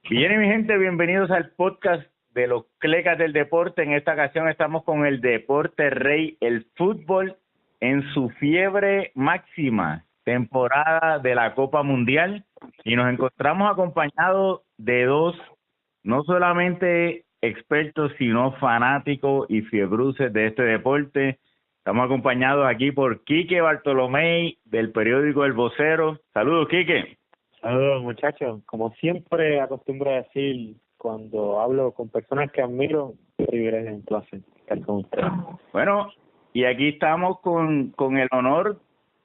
Bien, mi gente, bienvenidos al podcast de los Clecas del Deporte. En esta ocasión estamos con el deporte rey, el fútbol en su fiebre máxima, temporada de la Copa Mundial, y nos encontramos acompañados de dos, no solamente expertos, sino fanáticos y fiebruces de este deporte. Estamos acompañados aquí por Quique Bartolomé, del periódico El Vocero. Saludos, Quique. Saludos, muchachos. Como siempre acostumbro a decir cuando hablo con personas que admiro, privilegio en clase estar con ustedes. Bueno, y aquí estamos con el honor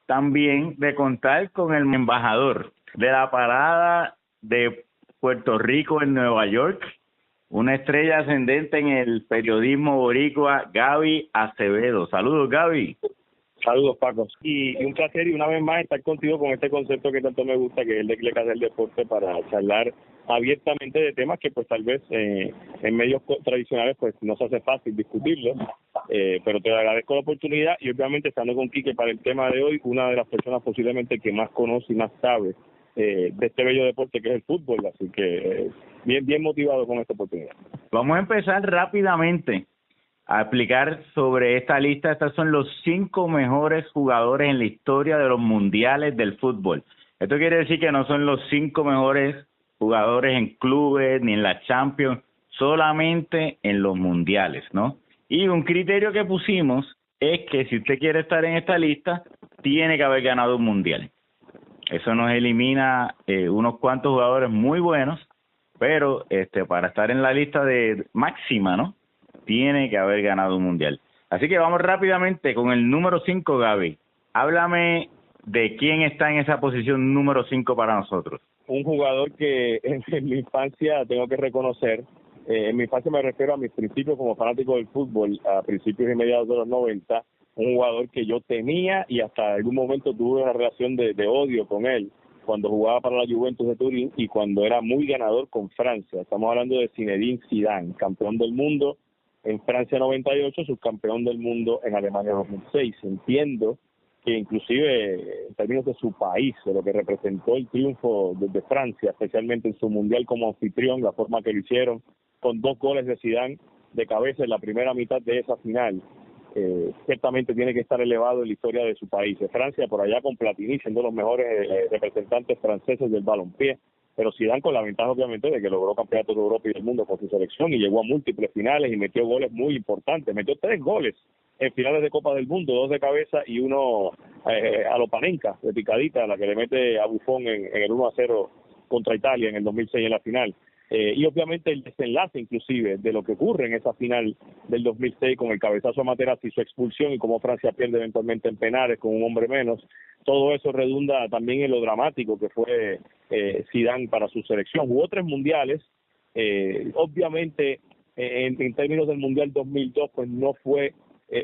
también de contar con el embajador de la parada de Puerto Rico en Nueva York, una estrella ascendente en el periodismo boricua, Gaby Acevedo. Saludos, Gaby. Saludos, Paco. Y un placer y una vez más estar contigo con este concepto que tanto me gusta, que es el de Clecas del Deporte, para charlar abiertamente de temas que pues tal vez en medios tradicionales pues no se hace fácil discutirlos, pero te agradezco la oportunidad y obviamente estando con Quique para el tema de hoy, una de las personas posiblemente que más conoce y más sabe de este bello deporte que es el fútbol, así que bien motivado con esta oportunidad. Vamos a empezar rápidamente a explicar sobre esta lista. Estos son los 5 mejores jugadores en la historia de los mundiales del fútbol. Esto quiere decir que no son los 5 mejores jugadores en clubes ni en la Champions, solamente en los mundiales, ¿no? Y un criterio que pusimos es que si usted quiere estar en esta lista, tiene que haber ganado un mundial. Eso nos elimina unos cuantos jugadores muy buenos, pero para estar en la lista de máxima, ¿no?, tiene que haber ganado un mundial. Así que vamos rápidamente con el número 5, Gaby. Háblame de quién está en esa posición número 5 para nosotros. Un jugador que en mi infancia tengo que reconocer, en mi infancia me refiero a mis principios como fanático del fútbol, a principios y mediados de los 90, un jugador que yo tenía y hasta algún momento tuve una relación de odio con él, cuando jugaba para la Juventus de Turín y cuando era muy ganador con Francia. Estamos hablando de Zinedine Zidane, campeón del mundo en Francia 98, subcampeón del mundo en Alemania 2006. Entiendo que inclusive en términos de su país, de lo que representó el triunfo de Francia, especialmente en su mundial como anfitrión, la forma que lo hicieron, con 2 goles de Zidane de cabeza en la primera mitad de esa final, ciertamente tiene que estar elevado en la historia de su país, de Francia, por allá con Platini, siendo los mejores representantes franceses del balompié, pero Zidane con la ventaja obviamente de que logró campeonatos de Europa y del mundo con su selección y llegó a múltiples finales y metió goles muy importantes, metió 3 goles en finales de Copa del Mundo, 2 de cabeza y uno a lo Panenka, de picadita, la que le mete a Buffon en el 1-0 contra Italia en el 2006 en la final. Y obviamente el desenlace inclusive de lo que ocurre en esa final del 2006 con el cabezazo a Materazzi y su expulsión y cómo Francia pierde eventualmente en penales con un hombre menos, todo eso redunda también en lo dramático que fue Zidane para su selección. Jugó 3 mundiales, obviamente en términos del Mundial 2002 pues no fue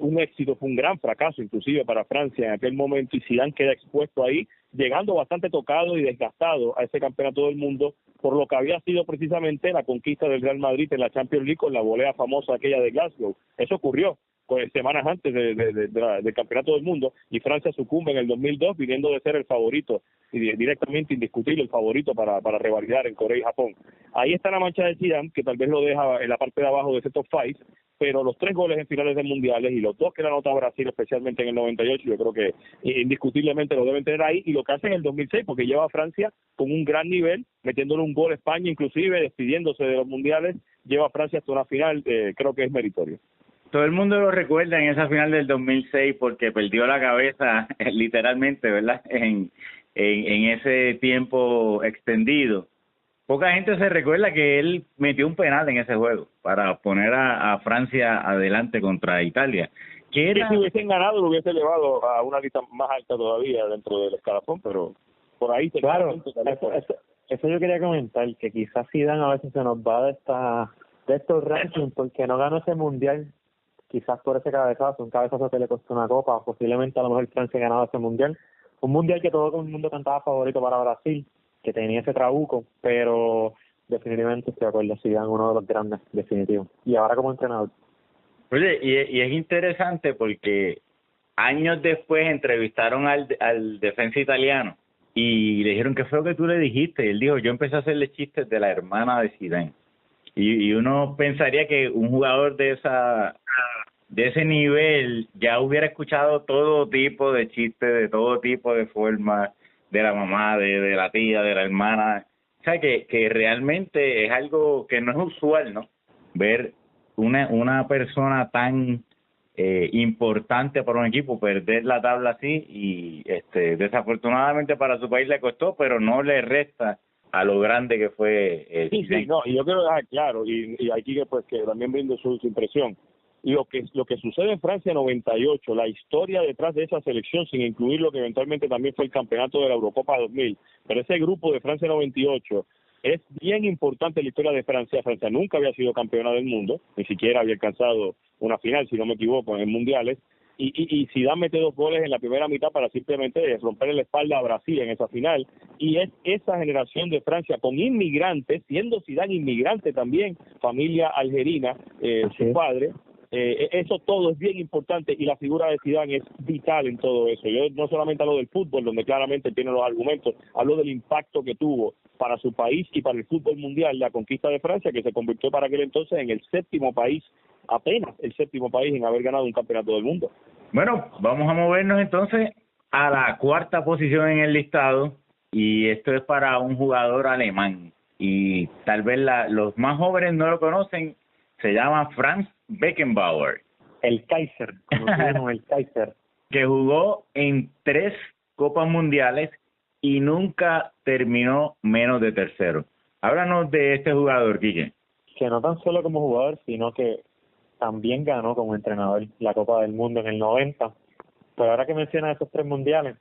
un éxito, fue un gran fracaso inclusive para Francia en aquel momento y Zidane queda expuesto ahí, llegando bastante tocado y desgastado a ese campeonato del mundo por lo que había sido precisamente la conquista del Real Madrid en la Champions League con la volea famosa aquella de Glasgow. Eso ocurrió pues, semanas antes del campeonato del mundo y Francia sucumbe en el 2002 viniendo de ser el favorito y directamente indiscutible el favorito para revalidar en Corea y Japón. Ahí está la mancha de Zidane que tal vez lo deja en la parte de abajo de ese top 5, pero los 3 goles en finales de mundiales y los 2 que le anota Brasil, especialmente en el 98, yo creo que indiscutiblemente lo deben tener ahí, y lo que hace en el 2006, porque lleva a Francia con un gran nivel, metiéndole un gol a España, inclusive despidiéndose de los mundiales, lleva a Francia hasta una final, creo que es meritorio. Todo el mundo lo recuerda en esa final del 2006 porque perdió la cabeza literalmente, ¿verdad?, en ese tiempo extendido. Poca gente se recuerda que él metió un penal en ese juego para poner a Francia adelante contra Italia. Que si hubiesen ganado lo hubiese elevado a una lista más alta todavía dentro del escalafón, pero por ahí te claro, eso yo quería comentar, que quizás Zidane a veces se nos va de estos rankings porque no ganó ese mundial, quizás por ese cabezazo, un cabezazo que le costó una copa, posiblemente a lo mejor Francia ganaba ese mundial, un mundial que todo el mundo cantaba favorito para Brasil, que tenía ese trabuco, pero definitivamente estoy de acuerdo, Zidane uno de los grandes, definitivo, y ahora como entrenador. Oye, y es interesante porque años después entrevistaron al defensa italiano y le dijeron, ¿qué fue lo que tú le dijiste? Y él dijo, yo empecé a hacerle chistes de la hermana de Zidane. Y uno pensaría que un jugador de ese nivel ya hubiera escuchado todo tipo de chistes, de todo tipo de formas, de la mamá, de la tía, de la hermana. O sea, que realmente es algo que no es usual, ¿no? Ver una persona tan importante para un equipo perder la tabla así y desafortunadamente para su país le costó, pero no le resta a lo grande que fue sí, no, y yo quiero dejar claro, y aquí que pues que también brindo su impresión, lo que sucede en Francia 98, la historia detrás de esa selección, sin incluir lo que eventualmente también fue el campeonato de la Eurocopa 2000, pero ese grupo de Francia 98 es bien importante en la historia de Francia. Francia nunca había sido campeona del mundo, ni siquiera había alcanzado una final, si no me equivoco, en mundiales, y Zidane mete 2 goles en la primera mitad para simplemente romperle la espalda a Brasil en esa final, y es esa generación de Francia con inmigrantes, siendo Zidane inmigrante también, familia algerina, su padre. Eso todo es bien importante y la figura de Zidane es vital en todo eso. Yo no solamente hablo del fútbol, donde claramente tiene los argumentos, hablo del impacto que tuvo para su país y para el fútbol mundial la conquista de Francia, que se convirtió para aquel entonces en el 7º país, apenas el 7º país en haber ganado un campeonato del mundo. Bueno, vamos a movernos entonces a la 4ª posición en el listado, y esto es para un jugador alemán, y tal vez los más jóvenes no lo conocen. Se llama Franz Beckenbauer. El Kaiser, conocido como el Kaiser. Que jugó en 3 Copas Mundiales y nunca terminó menos de tercero. Háblanos de este jugador, Quique. Que no tan solo como jugador, sino que también ganó como entrenador la Copa del Mundo en el 90. Pero ahora que mencionas esos 3 mundiales,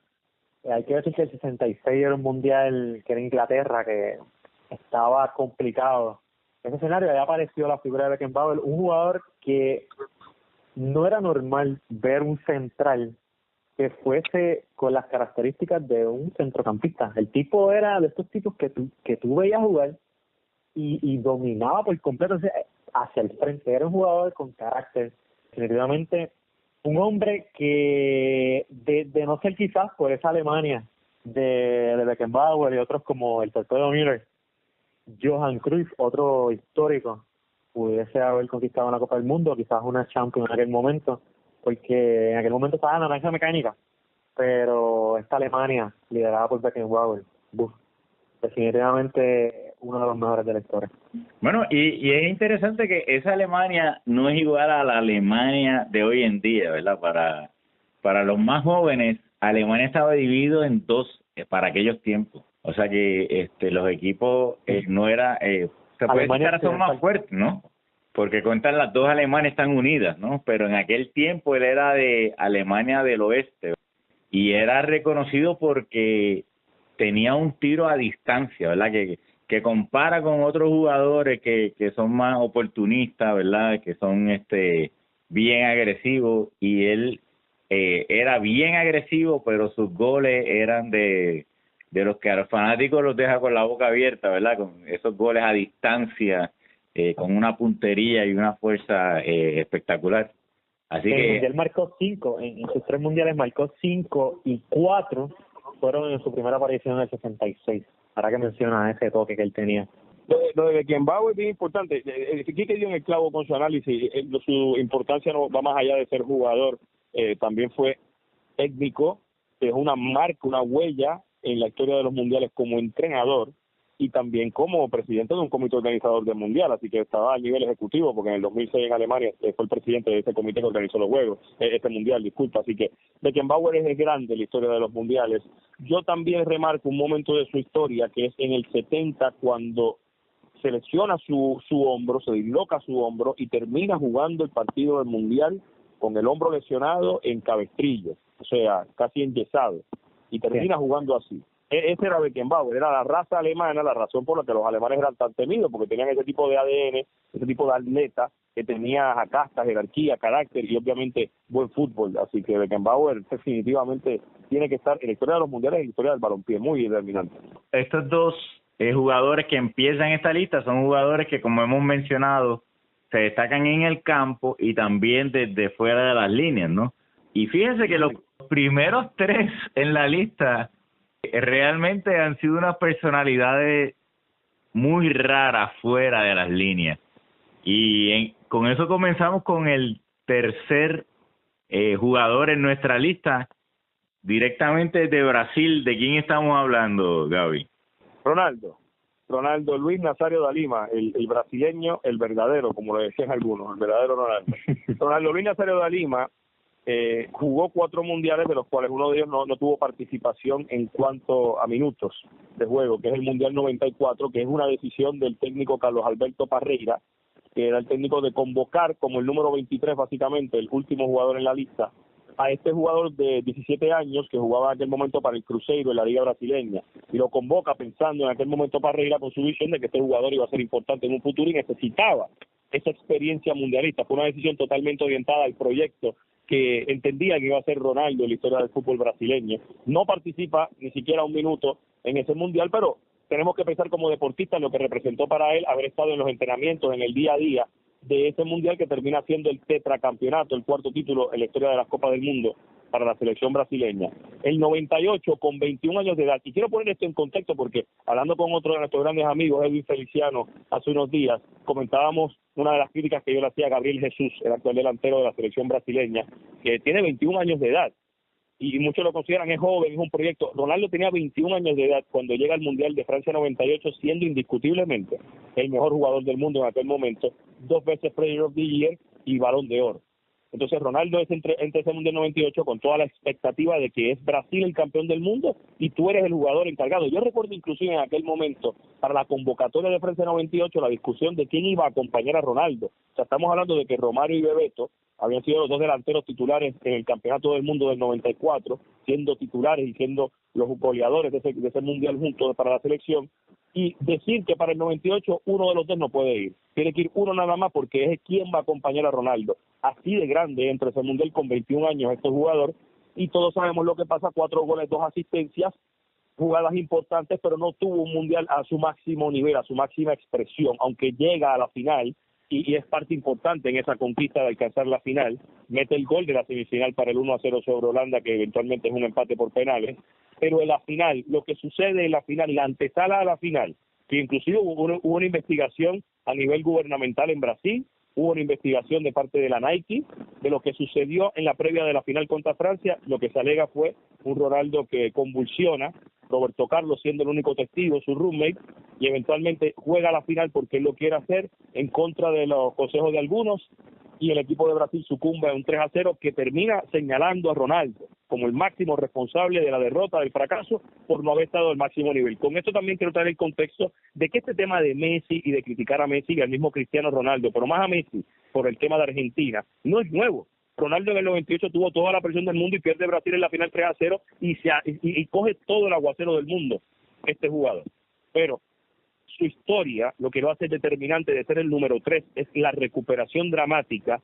hay que decir que el 66 era un mundial que era Inglaterra, que estaba complicado. En ese escenario ya apareció la figura de Beckenbauer, un jugador que no era normal ver un central que fuese con las características de un centrocampista. El tipo era de estos tipos que tú veías jugar y dominaba por completo hacia el frente. Era un jugador con carácter, definitivamente un hombre que de no ser quizás por esa Alemania de Beckenbauer y otros como el Torpedo Müller, Johan Cruyff, otro histórico, pudiese haber conquistado una Copa del Mundo, quizás una Champions en aquel momento, porque en aquel momento estaba en la naranja mecánica, pero esta Alemania, liderada por Beckenbauer, definitivamente uno de los mejores de la historia. Bueno, y es interesante que esa Alemania no es igual a la Alemania de hoy en día, ¿verdad? Para los más jóvenes, Alemania estaba dividido en 2 para aquellos tiempos. O sea que los equipos no era... se puede decir que son más fuertes, ¿no? Porque cuentan las 2 Alemanes están unidas, ¿no? Pero en aquel tiempo él era de Alemania del Oeste y era reconocido porque tenía un tiro a distancia, ¿verdad? Que compara con otros jugadores que son más oportunistas, ¿verdad? Que son bien agresivos, y él era bien agresivo, pero sus goles eran de los que a los fanáticos los deja con la boca abierta, ¿verdad? Con esos goles a distancia, con una puntería y una fuerza espectacular. Así el que mundial marcó 5, en sus 3 mundiales marcó 5 y 4 fueron en su primera aparición en el 66. Ahora que menciona ese toque que él tenía. Lo de Beckenbauer es bien importante. Quique dio en el clavo con su análisis. Su importancia no va más allá de ser jugador. También fue técnico, es una marca, una huella en la historia de los mundiales como entrenador y también como presidente de un comité organizador del mundial, así que estaba a nivel ejecutivo, porque en el 2006 en Alemania fue el presidente de ese comité que organizó los juegos, este mundial, disculpa. Así que Beckenbauer es grande en la historia de los mundiales. Yo también remarco un momento de su historia, que es en el 70, cuando se lesiona su hombro, se disloca su hombro y termina jugando el partido del mundial con el hombro lesionado en cabestrillo, o sea, casi enyesado, y termina jugando así. Ese era Beckenbauer, era la raza alemana, la razón por la que los alemanes eran tan temidos, porque tenían ese tipo de ADN, ese tipo de atleta que tenía casta, jerarquía, carácter y obviamente buen fútbol. Así que Beckenbauer definitivamente tiene que estar en la historia de los mundiales y en la historia del balompié, muy determinante. Estos 2 jugadores que empiezan esta lista son jugadores que, como hemos mencionado, se destacan en el campo y también desde fuera de las líneas, ¿no? Y fíjense que los primeros 3 en la lista realmente han sido unas personalidades muy raras fuera de las líneas. Y con eso comenzamos con el tercer jugador en nuestra lista, directamente de Brasil. ¿De quién estamos hablando, Gaby? Ronaldo Luis Nazario da Lima, el brasileño, el verdadero, como lo decían algunos, el verdadero Ronaldo. Ronaldo Luis Nazario da Lima jugó 4 mundiales, de los cuales uno de ellos no tuvo participación en cuanto a minutos de juego, que es el Mundial 94, que es una decisión del técnico Carlos Alberto Parreira, que era el técnico de convocar como el número 23, básicamente, el último jugador en la lista, a este jugador de 17 años que jugaba en aquel momento para el Cruzeiro en la Liga Brasileña, y lo convoca pensando en aquel momento Parreira con su visión de que este jugador iba a ser importante en un futuro y necesitaba esa experiencia mundialista. Fue una decisión totalmente orientada al proyecto que entendía que iba a ser Ronaldo en la historia del fútbol brasileño. No participa ni siquiera un minuto en ese mundial, pero tenemos que pensar como deportista en lo que representó para él haber estado en los entrenamientos, en el día a día de ese mundial que termina siendo el tetracampeonato, el 4º título en la historia de las Copas del Mundo para la selección brasileña. El 98, con 21 años de edad, y quiero poner esto en contexto porque hablando con otro de nuestros grandes amigos, Edwin Feliciano, hace unos días, comentábamos una de las críticas que yo le hacía a Gabriel Jesús, el actual delantero de la selección brasileña, que tiene 21 años de edad, y muchos lo consideran es joven, es un proyecto. Ronaldo tenía 21 años de edad cuando llega al Mundial de Francia 98, siendo indiscutiblemente el mejor jugador del mundo en aquel momento, 2 veces Player of the Year y Balón de Oro. Entonces Ronaldo es entre ese Mundial 98 con toda la expectativa de que es Brasil el campeón del mundo y tú eres el jugador encargado. Yo recuerdo inclusive en aquel momento, para la convocatoria de Francia 98, la discusión de quién iba a acompañar a Ronaldo. O sea, estamos hablando de que Romario y Bebeto habían sido los 2 delanteros titulares en el Campeonato del Mundo del 94, siendo titulares y siendo los goleadores de ese Mundial juntos para la selección, y decir que para el 98 uno de los 2 no puede ir. Tiene que ir uno nada más porque es quien va a acompañar a Ronaldo. Así de grande entre ese Mundial con 21 años este jugador, y todos sabemos lo que pasa, 4 goles, 2 asistencias, jugadas importantes, pero no tuvo un Mundial a su máximo nivel, a su máxima expresión, aunque llega a la final, y es parte importante en esa conquista de alcanzar la final. Mete el gol de la semifinal para el 1-0 sobre Holanda, que eventualmente es un empate por penales, pero en la final, lo que sucede en la final, la antesala a la final, que inclusive hubo una investigación a nivel gubernamental en Brasil, hubo una investigación de parte de la Nike de lo que sucedió en la previa de la final contra Francia. Lo que se alega fue un Ronaldo que convulsiona, Roberto Carlos siendo el único testigo, su roommate, y eventualmente juega la final porque él lo quiere hacer en contra de los consejos de algunos, y el equipo de Brasil sucumbe a un 3-0 que termina señalando a Ronaldo como el máximo responsable de la derrota, del fracaso, por no haber estado al máximo nivel. Con esto también quiero traer el contexto de que este tema de Messi y de criticar a Messi y al mismo Cristiano Ronaldo, pero más a Messi por el tema de Argentina, no es nuevo. Ronaldo en el 98 tuvo toda la presión del mundo y pierde Brasil en la final 3-0 y coge todo el aguacero del mundo este jugador. Pero su historia, lo que lo hace determinante de ser el número 3, es la recuperación dramática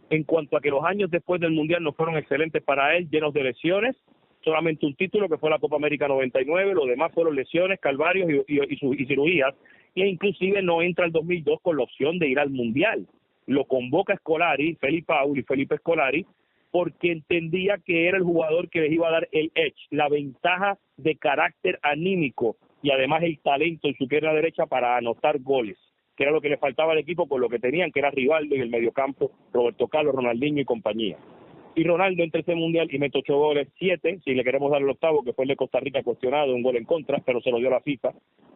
en cuanto a que los años después del Mundial no fueron excelentes para él, llenos de lesiones, solamente un título que fue la Copa América 99, lo demás fueron lesiones, calvarios y cirugías, e inclusive no entra el 2002 con la opción de ir al Mundial. Lo convoca Scolari, Felipe Scolari, porque entendía que era el jugador que les iba a dar el edge, la ventaja de carácter anímico y además el talento en su pierna derecha para anotar goles, que era lo que le faltaba al equipo con lo que tenían, que era Rivaldo y el mediocampo, Roberto Carlos, Ronaldinho y compañía. Y Ronaldo entre ese Mundial y mete 8 goles, 7, si le queremos dar el octavo, que fue el de Costa Rica cuestionado, un gol en contra, pero se lo dio la FIFA.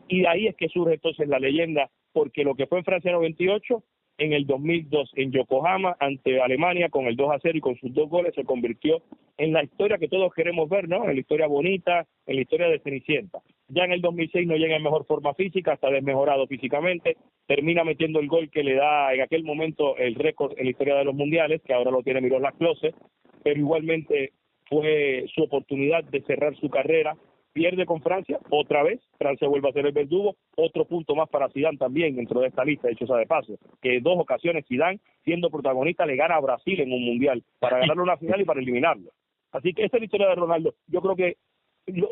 Y de ahí es que surge entonces la leyenda, porque lo que fue en Francia 98, en el 2002 en Yokohama ante Alemania con el 2-0 y con sus 2 goles se convirtió en la historia que todos queremos ver, ¿no? En la historia bonita, en la historia de Cenicienta. Ya en el 2006 no llega en mejor forma física, está desmejorado físicamente, termina metiendo el gol que le da en aquel momento el récord en la historia de los mundiales, que ahora lo tiene Miroslav Klose, pero igualmente fue su oportunidad de cerrar su carrera. Pierde con Francia, otra vez, Francia vuelve a ser el verdugo, otro punto más para Zidane también dentro de esta lista, dicho sea de paso, que en 2 ocasiones Zidane, siendo protagonista, le gana a Brasil en un mundial, para ganarle una final y para eliminarlo. Así que esta es la historia de Ronaldo. Yo creo que,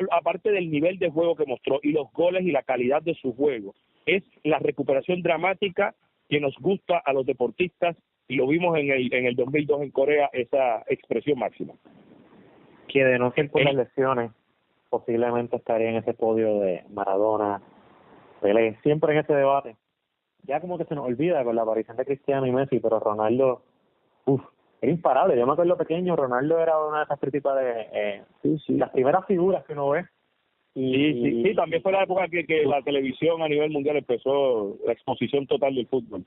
aparte del nivel de juego que mostró, y los goles y la calidad de su juego, es la recuperación dramática que nos gusta a los deportistas, y lo vimos en el 2002 en Corea, esa expresión máxima. Que de no ser por las lesiones, posiblemente estaría en ese podio de Maradona, Pelé, siempre en ese debate. Ya como que se nos olvida con la aparición de Cristiano y Messi, pero Ronaldo, era imparable. Yo me acuerdo pequeño, Ronaldo era una de esas típicas de las primeras figuras que uno ve. Sí, también fue la época que la televisión a nivel mundial empezó la exposición total del fútbol.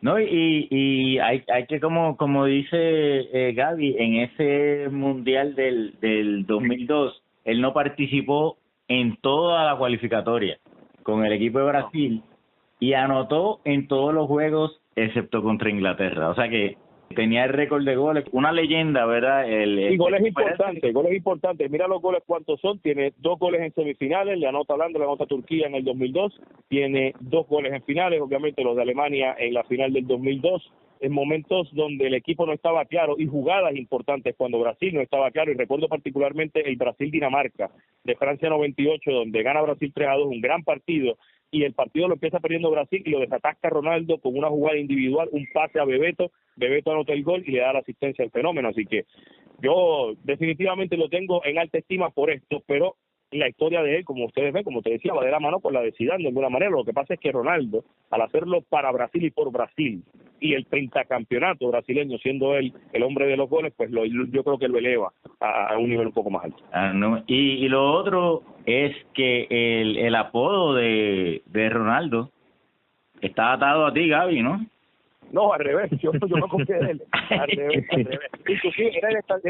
No, y hay que, como dice Gaby, en ese mundial del 2002, él no participó en toda la cualificatoria con el equipo de Brasil y anotó en todos los juegos excepto contra Inglaterra. O sea que tenía el récord de goles, una leyenda, ¿verdad? Y goles importantes. Mira los goles cuántos son. Tiene 2 goles en semifinales, le anota Holanda, le anota Turquía en el 2002. Tiene 2 goles en finales, obviamente los de Alemania en la final del 2002. En momentos donde el equipo no estaba claro y jugadas importantes cuando Brasil no estaba claro. Y recuerdo particularmente el Brasil-Dinamarca de Francia 98, donde gana Brasil 3-2, un gran partido. Y el partido lo empieza perdiendo Brasil y lo desatasca Ronaldo con una jugada individual, un pase a Bebeto anota el gol y le da la asistencia al Fenómeno, así que yo definitivamente lo tengo en alta estima por esto, pero la historia de él, como ustedes ven, como te decía, va de la mano con la de Zidane de alguna manera. Lo que pasa es que Ronaldo, al hacerlo para Brasil y por Brasil, y el pentacampeonato brasileño siendo él el hombre de los goles, pues yo creo que lo eleva a un nivel un poco más alto. No, y lo otro es que el apodo de Ronaldo está atado a ti, Gaby, ¿no? No, al revés, yo no confié en él, al revés. Inclusive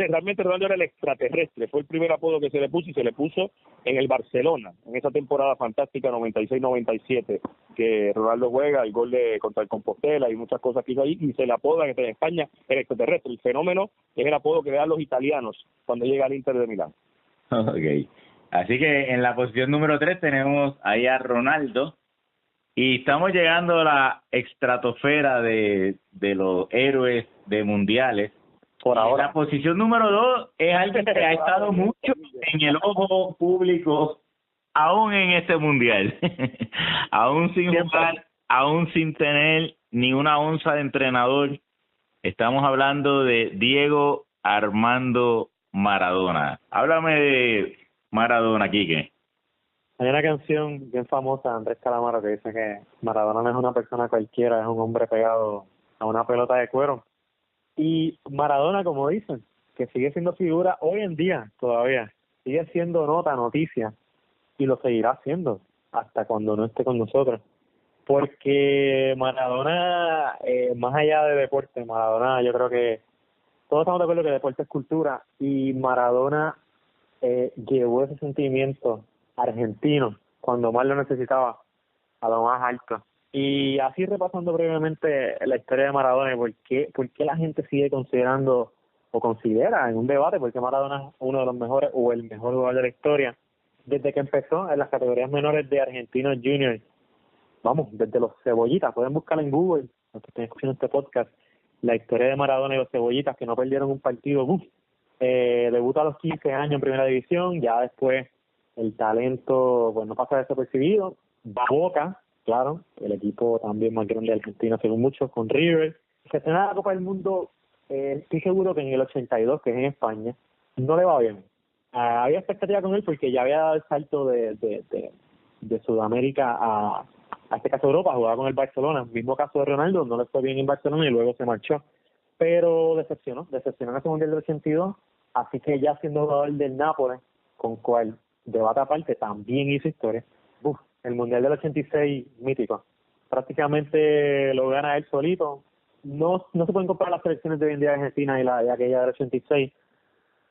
realmente Ronaldo era el extraterrestre, fue el primer apodo que se le puso y se le puso en el Barcelona, en esa temporada fantástica 96-97, que Ronaldo juega el gol contra el Compostela y muchas cosas que hizo ahí, y se le apodan en España el extraterrestre. El Fenómeno es el apodo que le dan los italianos cuando llega al Inter de Milán. Okay. Así que en la posición número 3 tenemos ahí a Ronaldo. Y estamos llegando a la estratosfera de los héroes de mundiales. Por ahora. La posición número 2 es alguien que ha estado mucho en el ojo público, aún en este mundial. Aún sin jugar, aún sin tener ni una onza de entrenador. Estamos hablando de Diego Armando Maradona. Háblame de Maradona, Quique. Hay una canción bien famosa de Andrés Calamaro que dice que Maradona no es una persona cualquiera, es un hombre pegado a una pelota de cuero. Y Maradona, como dicen, que sigue siendo figura hoy en día todavía, sigue siendo noticia, y lo seguirá haciendo hasta cuando no esté con nosotros. Porque Maradona, más allá de deporte, Maradona, yo creo que todos estamos de acuerdo que deporte es cultura, y Maradona llevó ese sentimiento argentino cuando más lo necesitaba a lo más alto. Y así repasando brevemente la historia de Maradona y por qué la gente sigue considerando o considera en un debate por qué Maradona es uno de los mejores o el mejor jugador de la historia desde que empezó en las categorías menores de Argentinos Juniors. Vamos, desde los Cebollitas, pueden buscar en Google, los que estén escuchando este podcast, la historia de Maradona y los Cebollitas, que no perdieron un partido. Debuta a los 15 años en primera división, ya después el talento pues no pasa desapercibido, va a Boca, claro, el equipo también más grande de Argentina según muchos, con River. Se estrena la Copa del Mundo, estoy seguro que en el 82, que es en España, no le va bien. Había expectativa con él porque ya había dado el salto de Sudamérica a este caso Europa, jugaba con el Barcelona, mismo caso de Ronaldo, no le fue bien en Barcelona y luego se marchó, pero decepcionó en ese Mundial del 82, así que ya siendo jugador del Nápoles, con cual debate aparte también hizo historia. El Mundial del 86 mítico, prácticamente lo gana él solito. No se pueden comparar las selecciones de hoy en día de Argentina y de aquella del 86,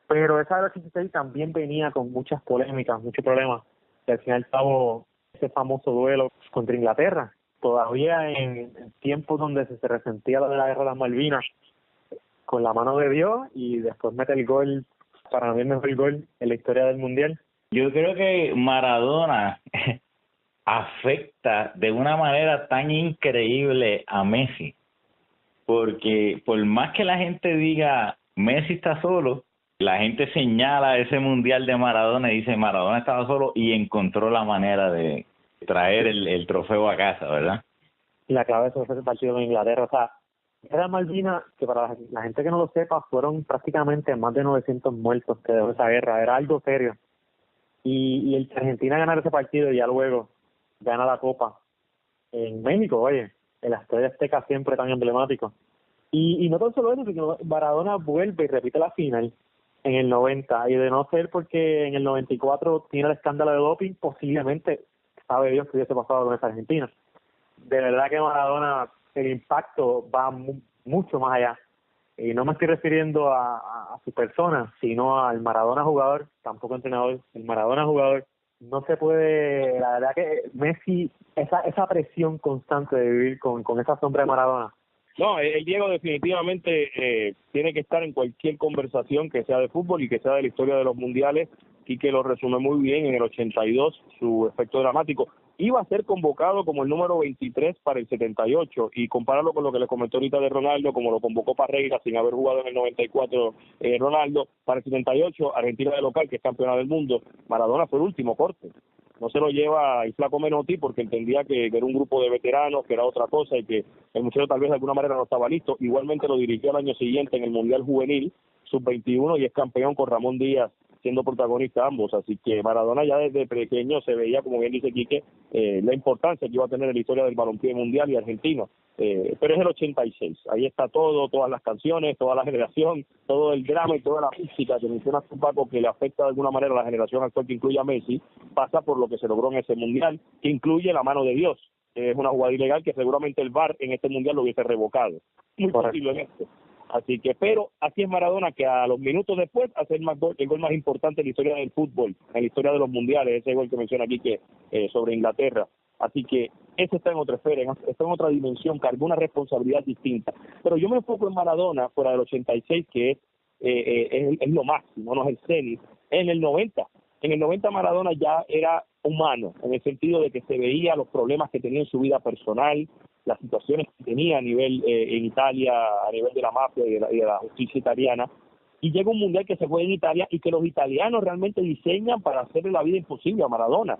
pero esa del 86 también venía con muchas polémicas, muchos problemas, y al final cabo ese famoso duelo contra Inglaterra, todavía en tiempos donde se resentía lo de la guerra de las Malvinas, con la mano de Dios, y después mete el gol, para mí el mejor gol en la historia del Mundial. Yo creo que Maradona afecta de una manera tan increíble a Messi, porque por más que la gente diga Messi está solo, la gente señala ese Mundial de Maradona y dice Maradona estaba solo y encontró la manera de traer el trofeo a casa, ¿verdad? Y la clave de eso fue el partido con Inglaterra. O sea, era Malvinas, que para la gente que no lo sepa, fueron prácticamente más de 900 muertos que dejó esa guerra. Era algo serio. y el que Argentina ganar ese partido y ya luego gana la Copa en México, oye, el Estadio Azteca siempre tan emblemático. Y no tan solo eso, sino Maradona vuelve y repite la final en el 90, y de no ser porque en el 94 tiene el escándalo de doping, posiblemente, sabe Dios que hubiese pasado con esa Argentina. De verdad que Maradona, el impacto va mucho más allá. Y no me estoy refiriendo a su persona, sino al Maradona jugador, tampoco entrenador, el Maradona jugador. No se puede, la verdad que Messi, esa presión constante de vivir con esa sombra de Maradona. No, el Diego definitivamente tiene que estar en cualquier conversación que sea de fútbol y que sea de la historia de los mundiales, y que lo resume muy bien en el 82, su efecto dramático. Iba a ser convocado como el número 23 para el 78, y compararlo con lo que les comentó ahorita de Ronaldo, como lo convocó Parreira sin haber jugado en el 94 Ronaldo, para el 78 Argentina de local, que es campeona del mundo. Maradona fue el último corte. No se lo lleva el flaco Menotti porque entendía que era un grupo de veteranos, que era otra cosa, y que el muchacho tal vez de alguna manera no estaba listo. Igualmente lo dirigió al año siguiente en el Mundial Juvenil, sub-21, y es campeón con Ramón Díaz, siendo protagonista ambos. Así que Maradona ya desde pequeño se veía, como bien dice Quique, la importancia que iba a tener en la historia del balompié mundial y argentino. Pero es el 86, ahí está todo, todas las canciones, toda la generación, todo el drama y toda la física que menciona un Paco, que le afecta de alguna manera a la generación actual, que incluye a Messi, pasa por lo que se logró en ese mundial, que incluye la mano de Dios. Es una jugada ilegal que seguramente el VAR en este mundial lo hubiese revocado, muy posiblemente. Así que, pero así es Maradona, que a los minutos después hace el gol más importante en la historia del fútbol, en la historia de los mundiales, ese gol que menciona aquí, que sobre Inglaterra. Así que ese está en otra esfera, está en otra dimensión, cargó una responsabilidad distinta. Pero yo me enfoco en Maradona, fuera del 86, que es lo máximo, no es el cenit. En el 90 Maradona ya era humano, en el sentido de que se veía los problemas que tenía en su vida personal, las situaciones que tenía a nivel en Italia, a nivel de la mafia y de la justicia italiana, y llega un mundial que se juega en Italia y que los italianos realmente diseñan para hacerle la vida imposible a Maradona.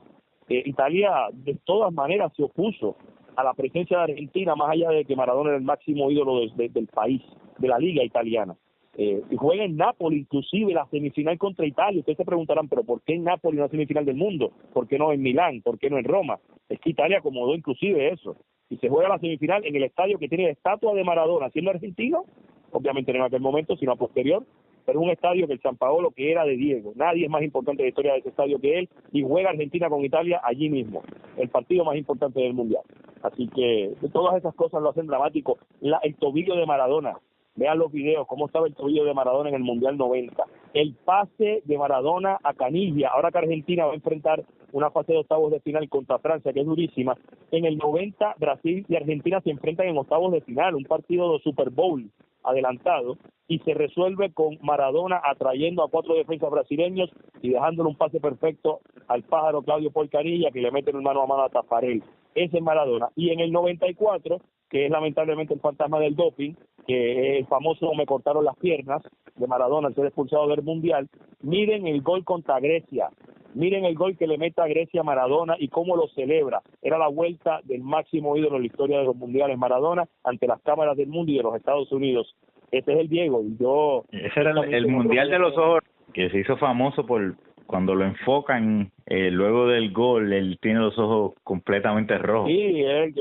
Italia de todas maneras se opuso a la presencia de Argentina, más allá de que Maradona era el máximo ídolo del país, de la liga italiana. Y juega en Nápoles, inclusive la semifinal contra Italia. Ustedes se preguntarán, pero ¿por qué en Nápoles una semifinal del mundo? ¿Por qué no en Milán? ¿Por qué no en Roma? Es que Italia acomodó inclusive eso. Y se juega la semifinal en el estadio que tiene la estatua de Maradona, siendo argentino, obviamente no en aquel momento, sino a posterior, pero un estadio que el San Paolo, que era de Diego. Nadie es más importante en la historia de ese estadio que él, y juega Argentina con Italia allí mismo, el partido más importante del Mundial. Así que todas esas cosas lo hacen dramático. El tobillo de Maradona, vean los videos, cómo estaba el tobillo de Maradona en el Mundial 90. El pase de Maradona a Caniggia, ahora que Argentina va a enfrentar una fase de octavos de final contra Francia, que es durísima. En el 90, Brasil y Argentina se enfrentan en octavos de final, un partido de Super Bowl adelantado, y se resuelve con Maradona atrayendo a 4 defensas brasileños y dejándole un pase perfecto al pájaro Claudio Polcanilla, que le mete el mano a mano a Tafarel. Ese es Maradona. Y en el 94, que es lamentablemente el fantasma del doping, que es el famoso "me cortaron las piernas" de Maradona al ser expulsado del Mundial. Miren el gol contra Grecia, miren el gol que le mete a Grecia a Maradona y cómo lo celebra. Era la vuelta del máximo ídolo en la historia de los mundiales, Maradona, ante las cámaras del mundo y de los Estados Unidos. Ese es el Diego. Y yo, ese era el Mundial de los Ojos, que se hizo famoso por cuando lo enfocan luego del gol, él tiene los ojos completamente rojos. Sí, es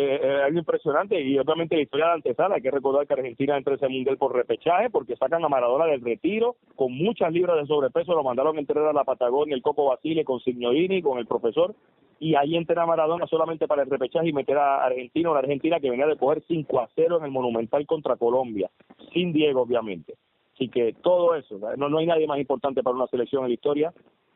algo impresionante, y obviamente la historia de antesala. Hay que recordar que Argentina entra a ese mundial por repechaje, porque sacan a Maradona del retiro con muchas libras de sobrepeso, lo mandaron a entrenar a la Patagonia, el Coco Basile con Signorini, con el profesor, y ahí entra a Maradona solamente para el repechaje y meter a Argentina, una Argentina que venía de coger 5-0 en el Monumental contra Colombia, sin Diego obviamente. Así que todo eso, no hay nadie más importante para una selección en la historia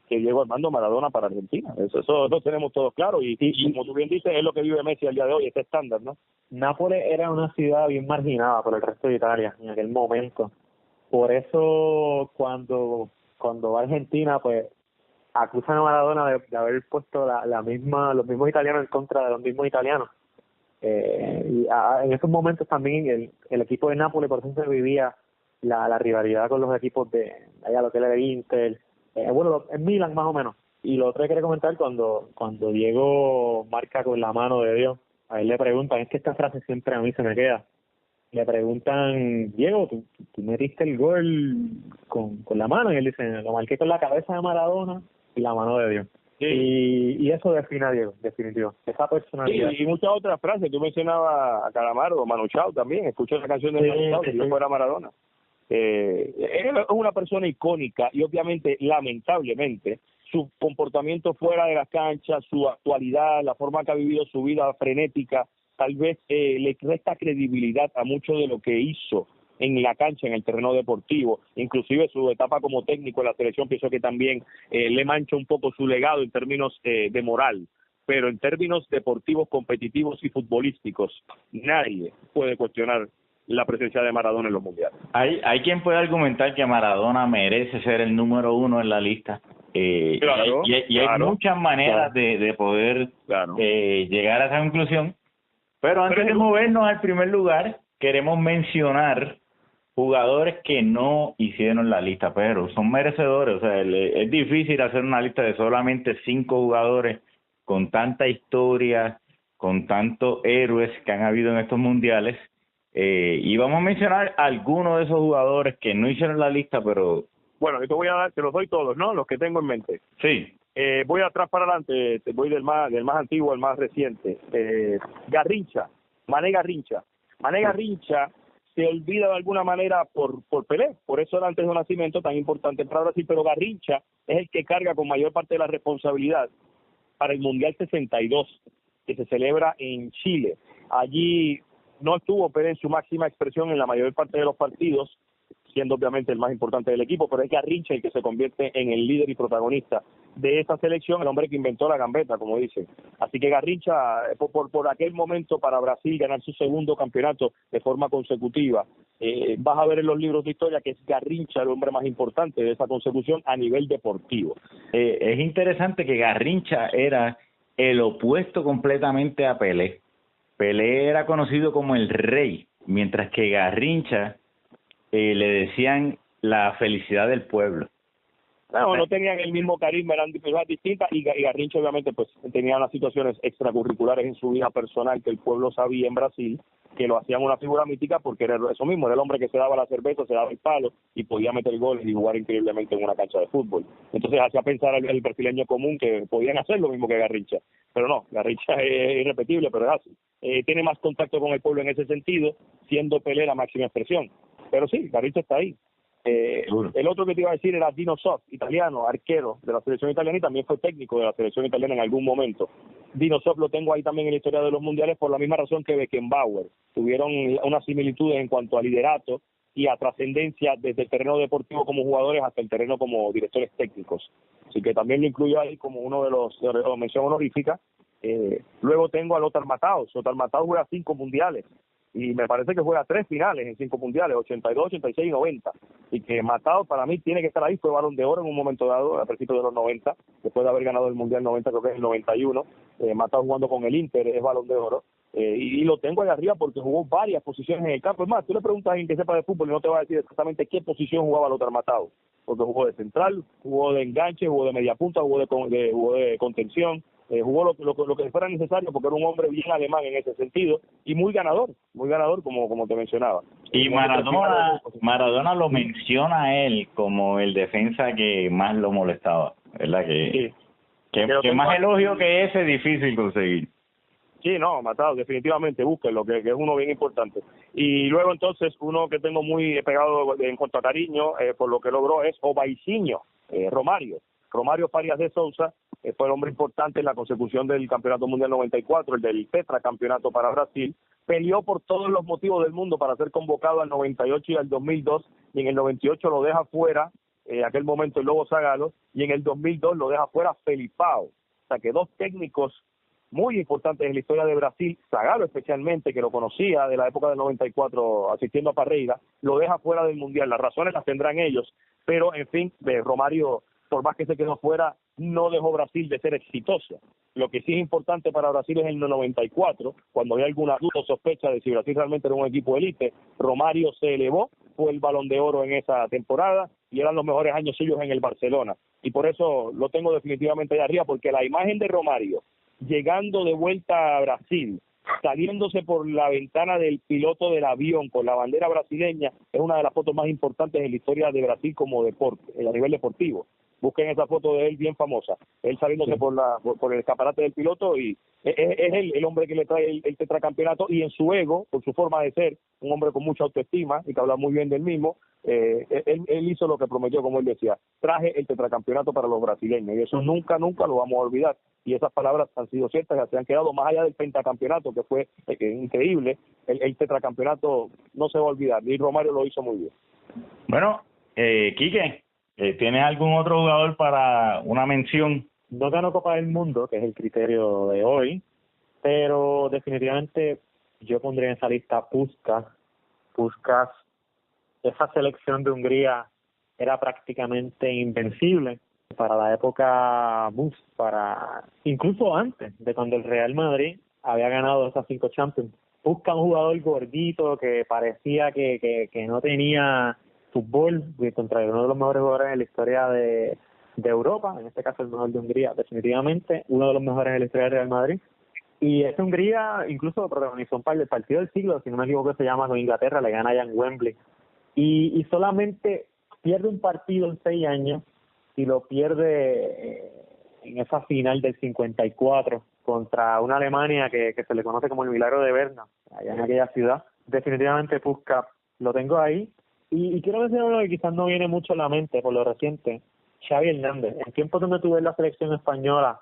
que Diego Armando Maradona para Argentina. Eso lo tenemos todos claro, y como tú bien dices, es lo que vive Messi al día de hoy, este estándar, ¿no? Nápoles era una ciudad bien marginada por el resto de Italia en aquel momento. Por eso cuando va a Argentina, pues acusan a Maradona de haber puesto los mismos italianos en contra de los mismos italianos. En esos momentos también el equipo de Nápoles, por eso se vivía la rivalidad con los equipos de allá, lo que era el Inter, en Milan más o menos. Y lo otro que quería comentar, cuando Diego marca con la mano de Dios, a él le preguntan, es que esta frase siempre a mí se me queda, le preguntan, Diego, ¿tú metiste el gol con la mano? Y él dice, lo marqué con la cabeza de Maradona la mano de Dios. Sí. Y eso define a Diego, definitivo. Esa personalidad. Y muchas otras frases. Tú mencionabas a Calamaro, Manu Chao también. Escucho la canción de Sí, Manu Chao, si yo sí. fuera Maradona. Es una persona icónica y obviamente, lamentablemente, su comportamiento fuera de las canchas, su actualidad, la forma que ha vivido su vida frenética, tal vez le resta credibilidad a mucho de lo que hizo en la cancha, en el terreno deportivo, inclusive su etapa como técnico en la selección, pienso que también le mancha un poco su legado en términos de moral, pero en términos deportivos, competitivos y futbolísticos, nadie puede cuestionar la presencia de Maradona en los mundiales. Hay quien puede argumentar que Maradona merece ser el número 1 en la lista. Claro, y hay muchas maneras de poder llegar a esa conclusión. Pero antes de movernos al primer lugar, queremos mencionar jugadores que no hicieron la lista, pero son merecedores. O sea, es difícil hacer una lista de solamente 5 jugadores con tanta historia, con tantos héroes que han habido en estos mundiales. Y vamos a mencionar algunos de esos jugadores que no hicieron la lista, pero... Bueno, yo te voy a dar, te los doy todos, ¿no? Los que tengo en mente. Sí. Voy atrás para adelante, voy del más antiguo al más reciente. Garrincha, Mané Garrincha. Mané Garrincha se olvida de alguna manera por Pelé, por eso era antes de su nacimiento tan importante para Brasil, pero Garrincha es el que carga con mayor parte de la responsabilidad para el Mundial 62, que se celebra en Chile. Allí no estuvo Pelé en su máxima expresión en la mayor parte de los partidos, siendo obviamente el más importante del equipo, pero es Garrincha el que se convierte en el líder y protagonista de esa selección, el hombre que inventó la gambeta, como dicen. Así que Garrincha, por aquel momento para Brasil ganar su segundo campeonato de forma consecutiva, vas a ver en los libros de historia que es Garrincha el hombre más importante de esa consecución a nivel deportivo. Es interesante que Garrincha era el opuesto completamente a Pelé. Pelé era conocido como el rey, mientras que Garrincha le decían la felicidad del pueblo. No tenían el mismo carisma, eran personas distintas y Garrincha obviamente pues tenía unas situaciones extracurriculares en su vida personal que el pueblo sabía en Brasil, que lo hacían una figura mítica porque era eso mismo, era el hombre que se daba la cerveza, se daba el palo y podía meter goles y jugar increíblemente en una cancha de fútbol. Entonces hacía pensar al brasileño común que podían hacer lo mismo que Garrincha, pero no, Garrincha es irrepetible, pero es así. Tiene más contacto con el pueblo en ese sentido, siendo Pelé la máxima expresión. Pero sí, Garrincha está ahí. El otro que te iba a decir era Dino Zoff, italiano, arquero de la selección italiana y también fue técnico de la selección italiana en algún momento. Dino Zoff lo tengo ahí también en la historia de los mundiales por la misma razón que Beckenbauer. Tuvieron unas similitudes en cuanto a liderato y a trascendencia desde el terreno deportivo como jugadores hasta el terreno como directores técnicos. Así que también lo incluyo ahí como uno de los mención honorífica. Luego tengo a Lothar Matthaus. Lothar Matthaus juega 5 mundiales. Y me parece que juega 3 finales en 5 mundiales, 82, 86 y 90. Y que Matthaus para mí tiene que estar ahí, fue Balón de Oro en un momento dado, a principios de los 90, después de haber ganado el Mundial 90, creo que es el 91. Matthaus jugando con el Inter es Balón de Oro. Y lo tengo ahí arriba porque jugó varias posiciones en el campo. Es más, tú le preguntas a alguien que sepa de fútbol y no te va a decir exactamente qué posición jugaba Lothar Matthaus. Porque jugó de central, jugó de enganche, jugó de media punta, jugó de contención. Jugó lo que fuera necesario porque era un hombre bien alemán en ese sentido y muy ganador como te mencionaba. Y Maradona lo menciona a él como el defensa que más lo molestaba, ¿verdad? Que más elogio que ese difícil conseguir. Sí, no, Matthaus, definitivamente, búsquenlo, que es uno bien importante. Y luego entonces, uno que tengo muy pegado en cuanto a cariño, por lo que logró, es Obaiciño, Romário Farias de Souza, fue el hombre importante en la consecución del Campeonato Mundial 94, el del tetracampeonato para Brasil. Peleó por todos los motivos del mundo para ser convocado al 98 y al 2002, y en el 98 lo deja fuera, aquel momento el Lobo Zagalo, y en el 2002 lo deja fuera Felipao. O sea que 2 técnicos muy importantes en la historia de Brasil, Zagallo especialmente, que lo conocía de la época del 94 asistiendo a Parreira, lo deja fuera del Mundial. Las razones las tendrán ellos, pero en fin, Romário, por más que se quedó fuera, no dejó Brasil de ser exitosa. Lo que sí es importante para Brasil es en el 94, cuando había alguna duda o sospecha de si Brasil realmente era un equipo élite, Romário se elevó, fue el Balón de Oro en esa temporada y eran los mejores años suyos en el Barcelona. Y por eso lo tengo definitivamente ahí arriba, porque la imagen de Romário llegando de vuelta a Brasil, saliéndose por la ventana del piloto del avión con la bandera brasileña, es una de las fotos más importantes en la historia de Brasil como deporte, a nivel deportivo. busquen esa foto de él bien famosa, él saliéndose por el escaparate del piloto, y es el hombre que le trae el tetracampeonato, y en su ego, por su forma de ser, un hombre con mucha autoestima y que habla muy bien del mismo, él hizo lo que prometió, como él decía, traje el tetracampeonato para los brasileños, y eso nunca lo vamos a olvidar, y esas palabras han sido ciertas, se han quedado más allá del pentacampeonato, que fue increíble, el tetracampeonato no se va a olvidar, y Romario lo hizo muy bien. Bueno, Quique, ¿tienes algún otro jugador para una mención? No ganó Copa del Mundo, que es el criterio de hoy, pero definitivamente yo pondría en esa lista Puskás. Puskás, esa selección de Hungría era prácticamente invencible para la época Bus, incluso antes de cuando el Real Madrid había ganado esas 5 Champions. Puskás, un jugador gordito que parecía que no tenía fútbol, contra uno de los mejores jugadores en la historia de Europa, en este caso el mejor de Hungría, definitivamente uno de los mejores en la historia del Real Madrid. Y esta Hungría incluso protagonizó un par del partido del siglo, si no me equivoco, se llama, con Inglaterra, le gana allá en Wembley. Y solamente pierde un partido en 6 años, y lo pierde en esa final del 54 contra una Alemania que se le conoce como el milagro de Berna, allá en aquella ciudad. Definitivamente Puskás lo tengo ahí. Y quiero mencionar uno que quizás no viene mucho a la mente por lo reciente, Xavi Hernández. En tiempos donde tuve la selección española,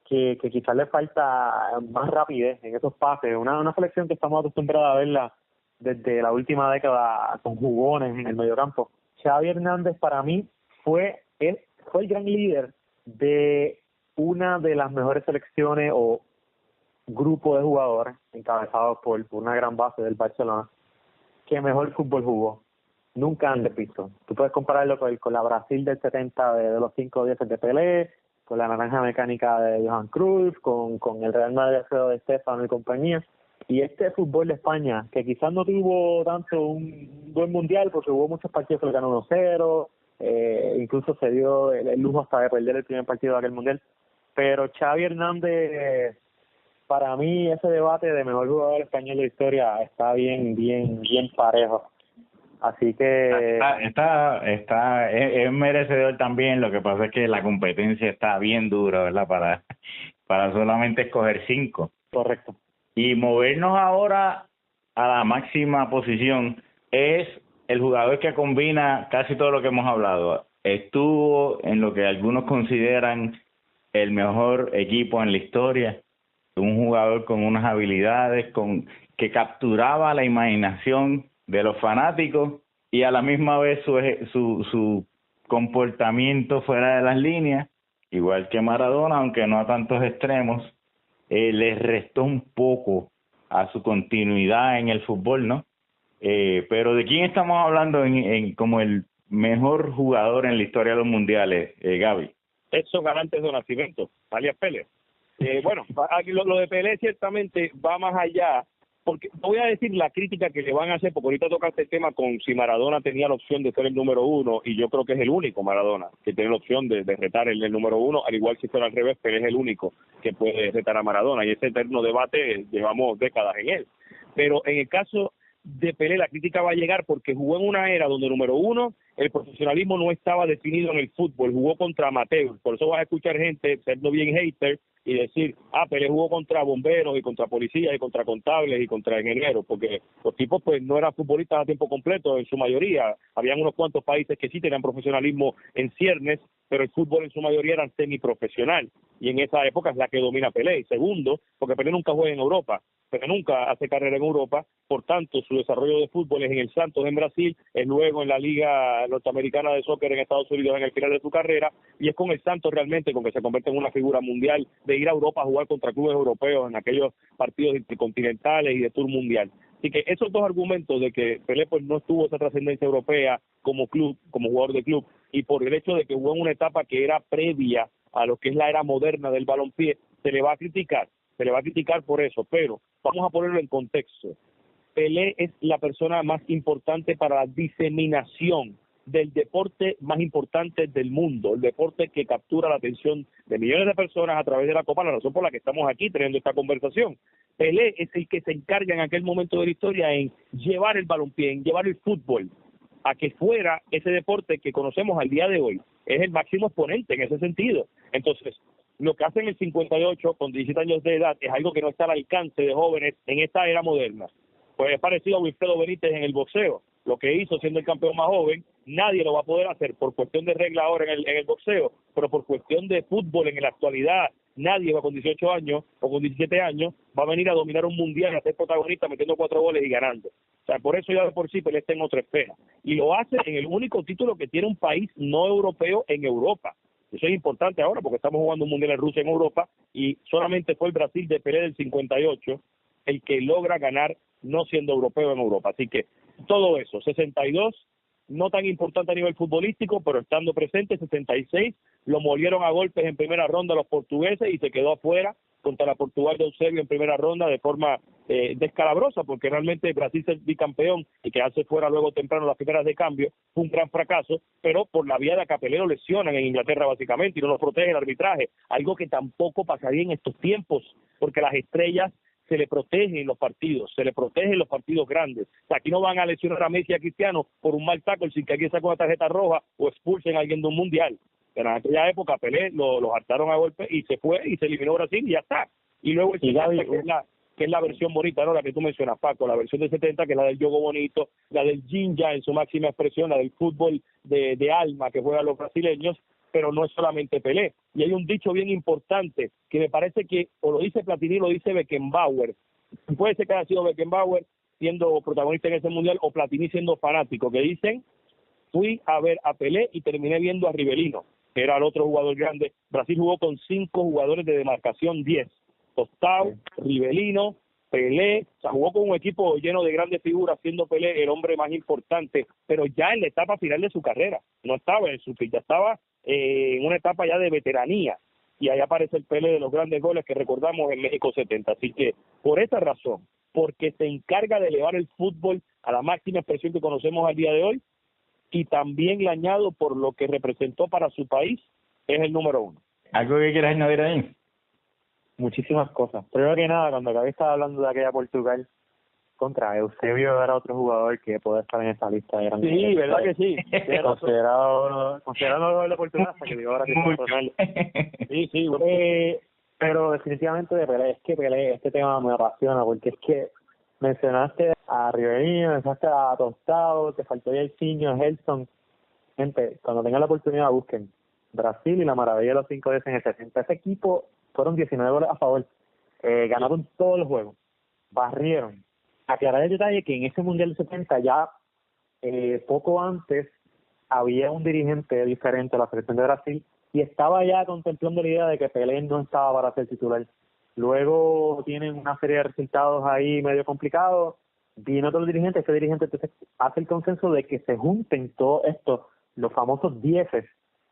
que quizás le falta más rapidez en esos pases, una selección que estamos acostumbrados a verla desde la última década con jugones en el mediocampo. Xavi Hernández para mí fue el gran líder de una de las mejores selecciones o grupo de jugadores encabezados por una gran base del Barcelona que mejor fútbol jugó. Nunca antes visto. Tú puedes compararlo con la Brasil del 70 de los 5 o 10 de Pelé, con la naranja mecánica de Johan Cruyff, con el Real Madrid de Stéfano y compañía. Y este fútbol de España, que quizás no tuvo tanto un buen mundial, porque hubo muchos partidos que le ganó 1-0, incluso se dio el lujo hasta de perder el primer partido de aquel mundial. Pero Xavi Hernández, para mí, ese debate de mejor jugador español de la historia está bien parejo. Así que es merecedor también. Lo que pasa es que la competencia está bien dura, ¿verdad? Para solamente escoger 5. Correcto. Y movernos ahora a la máxima posición es el jugador que combina casi todo lo que hemos hablado. Estuvo en lo que algunos consideran el mejor equipo en la historia, un jugador con unas habilidades que capturaba la imaginación de los fanáticos y a la misma vez su comportamiento fuera de las líneas, igual que Maradona, aunque no a tantos extremos, le restó un poco a su continuidad en el fútbol, ¿no? Pero ¿de quién estamos hablando como el mejor jugador en la historia de los mundiales, Gaby? Edson Arantes de Nascimento, alias Pelé. Bueno, aquí lo de Pelé ciertamente va más allá, porque voy a decir la crítica que le van a hacer, porque ahorita tocaste el tema con si Maradona tenía la opción de ser el número 1, y yo creo que es el único Maradona que tiene la opción de retar el número 1, al igual si fuera al revés, Pelé es el único que puede retar a Maradona, y ese eterno debate llevamos décadas en él. Pero en el caso de Pelé la crítica va a llegar porque jugó en una era donde, número 1, el profesionalismo no estaba definido en el fútbol, jugó contra amateurs, por eso vas a escuchar gente siendo bien hater y decir, Pelé jugó contra bomberos y contra policías y contra contables y contra ingenieros, porque los tipos pues no eran futbolistas a tiempo completo en su mayoría, habían unos cuantos países que sí tenían profesionalismo en ciernes, pero el fútbol en su mayoría era semiprofesional, y en esa época es la que domina Pelé. Y segundo, porque Pelé nunca juega en Europa, pero nunca hace carrera en Europa, por tanto su desarrollo de fútbol es en el Santos en Brasil, es luego en la Liga Norteamericana de Soccer en Estados Unidos en el final de su carrera, y es con el Santos realmente con que se convierte en una figura mundial, de ir a Europa a jugar contra clubes europeos en aquellos partidos intercontinentales y de tour mundial. Así que esos dos argumentos de que Pelé pues no tuvo esa trascendencia europea como club, como jugador de club, y por el hecho de que jugó en una etapa que era previa a lo que es la era moderna del balompié, se le va a criticar por eso, pero vamos a ponerlo en contexto. Pelé es la persona más importante para la diseminación del deporte más importante del mundo, el deporte que captura la atención de millones de personas a través de la Copa, la razón por la que estamos aquí teniendo esta conversación. Pelé es el que se encarga en aquel momento de la historia en llevar el balompié, en llevar el fútbol a que fuera ese deporte que conocemos al día de hoy. es el máximo exponente en ese sentido. Entonces, lo que hace en el 58 con 17 años de edad es algo que no está al alcance de jóvenes en esta era moderna. Pues es parecido a Wilfredo Benítez en el boxeo. Lo que hizo siendo el campeón más joven, nadie lo va a poder hacer por cuestión de regla ahora en el boxeo, pero por cuestión de fútbol en la actualidad, nadie va con 18 años o con 17 años va a venir a dominar un mundial, a ser protagonista metiendo 4 goles y ganando. O sea, por eso ya de por sí Pelé está en otra esfera. Y lo hace en el único título que tiene un país no europeo en Europa. Eso es importante ahora porque estamos jugando un mundial en Rusia en Europa y solamente fue el Brasil de Pelé del 58 el que logra ganar no siendo europeo en Europa. Así que todo eso, 62, no tan importante a nivel futbolístico, pero estando presente, 66, lo molieron a golpes en primera ronda los portugueses y se quedó afuera contra la Portugal de Eusebio en primera ronda de forma descalabrosa, porque realmente Brasil ser bicampeón y quedarse fuera luego temprano las primeras de cambio fue un gran fracaso, pero por la vía de que a Pelé lo lesionan en Inglaterra básicamente y no lo protege el arbitraje, algo que tampoco pasaría en estos tiempos, porque las estrellas se le protegen en los partidos, se le protegen los partidos grandes. O sea, aquí no van a lesionar a Messi y a Cristiano por un mal tackle sin que alguien saque una tarjeta roja o expulsen a alguien de un mundial. Pero en aquella época Pelé lo hartaron a golpe y se fue y se eliminó Brasil y ya está. Y luego el 70, que es la versión bonita, ¿no? La que tú mencionas, Paco, la versión del 70, que es la del yogo bonito, la del jinja en su máxima expresión, la del fútbol de alma que juegan los brasileños, pero no es solamente Pelé. Y hay un dicho bien importante que me parece que o lo dice Platini o lo dice Beckenbauer. Puede ser que haya sido Beckenbauer siendo protagonista en ese mundial o Platini siendo fanático, que dicen: fui a ver a Pelé y terminé viendo a Rivelino, que era el otro jugador grande. Brasil jugó con 5 jugadores de demarcación 10. Tostao, Rivelino, Pelé, o sea, jugó con un equipo lleno de grandes figuras, siendo Pelé el hombre más importante, pero ya en la etapa final de su carrera. No estaba en su ya estaba en una etapa ya de veteranía. Y ahí aparece el Pelé de los grandes goles que recordamos en México 70. Así que, por esa razón, porque se encarga de elevar el fútbol a la máxima expresión que conocemos al día de hoy, y también le añado por lo que representó para su país, es el número 1. ¿Algo que quieras añadir ahí? Muchísimas cosas. Primero que nada, cuando Gaby estaba hablando de aquella Portugal, contra Eusebio era otro jugador que puede estar en esa lista de grandes. Sí, ¿verdad que sí? Considerado de Portugal, hasta que digo ahora que Sí, pero definitivamente de Pelé, es que Pelé, este tema me apasiona, porque es que mencionaste a Rivelino, mencionaste a Tostado, te faltó Jairzinho, Gelson. Gente, cuando tengan la oportunidad busquen Brasil y la maravilla de los 5 veces en el 60. Ese equipo fueron 19 goles a favor, ganaron todos los juegos, barrieron. Aclarar el detalle que en ese Mundial del 70 ya poco antes había un dirigente diferente a la selección de Brasil y estaba ya contemplando la idea de que Pelé no estaba para ser titular. Luego tienen una serie de resultados ahí medio complicados, vino otro dirigente, ese dirigente entonces hace el consenso de que se junten todos estos, los famosos 10,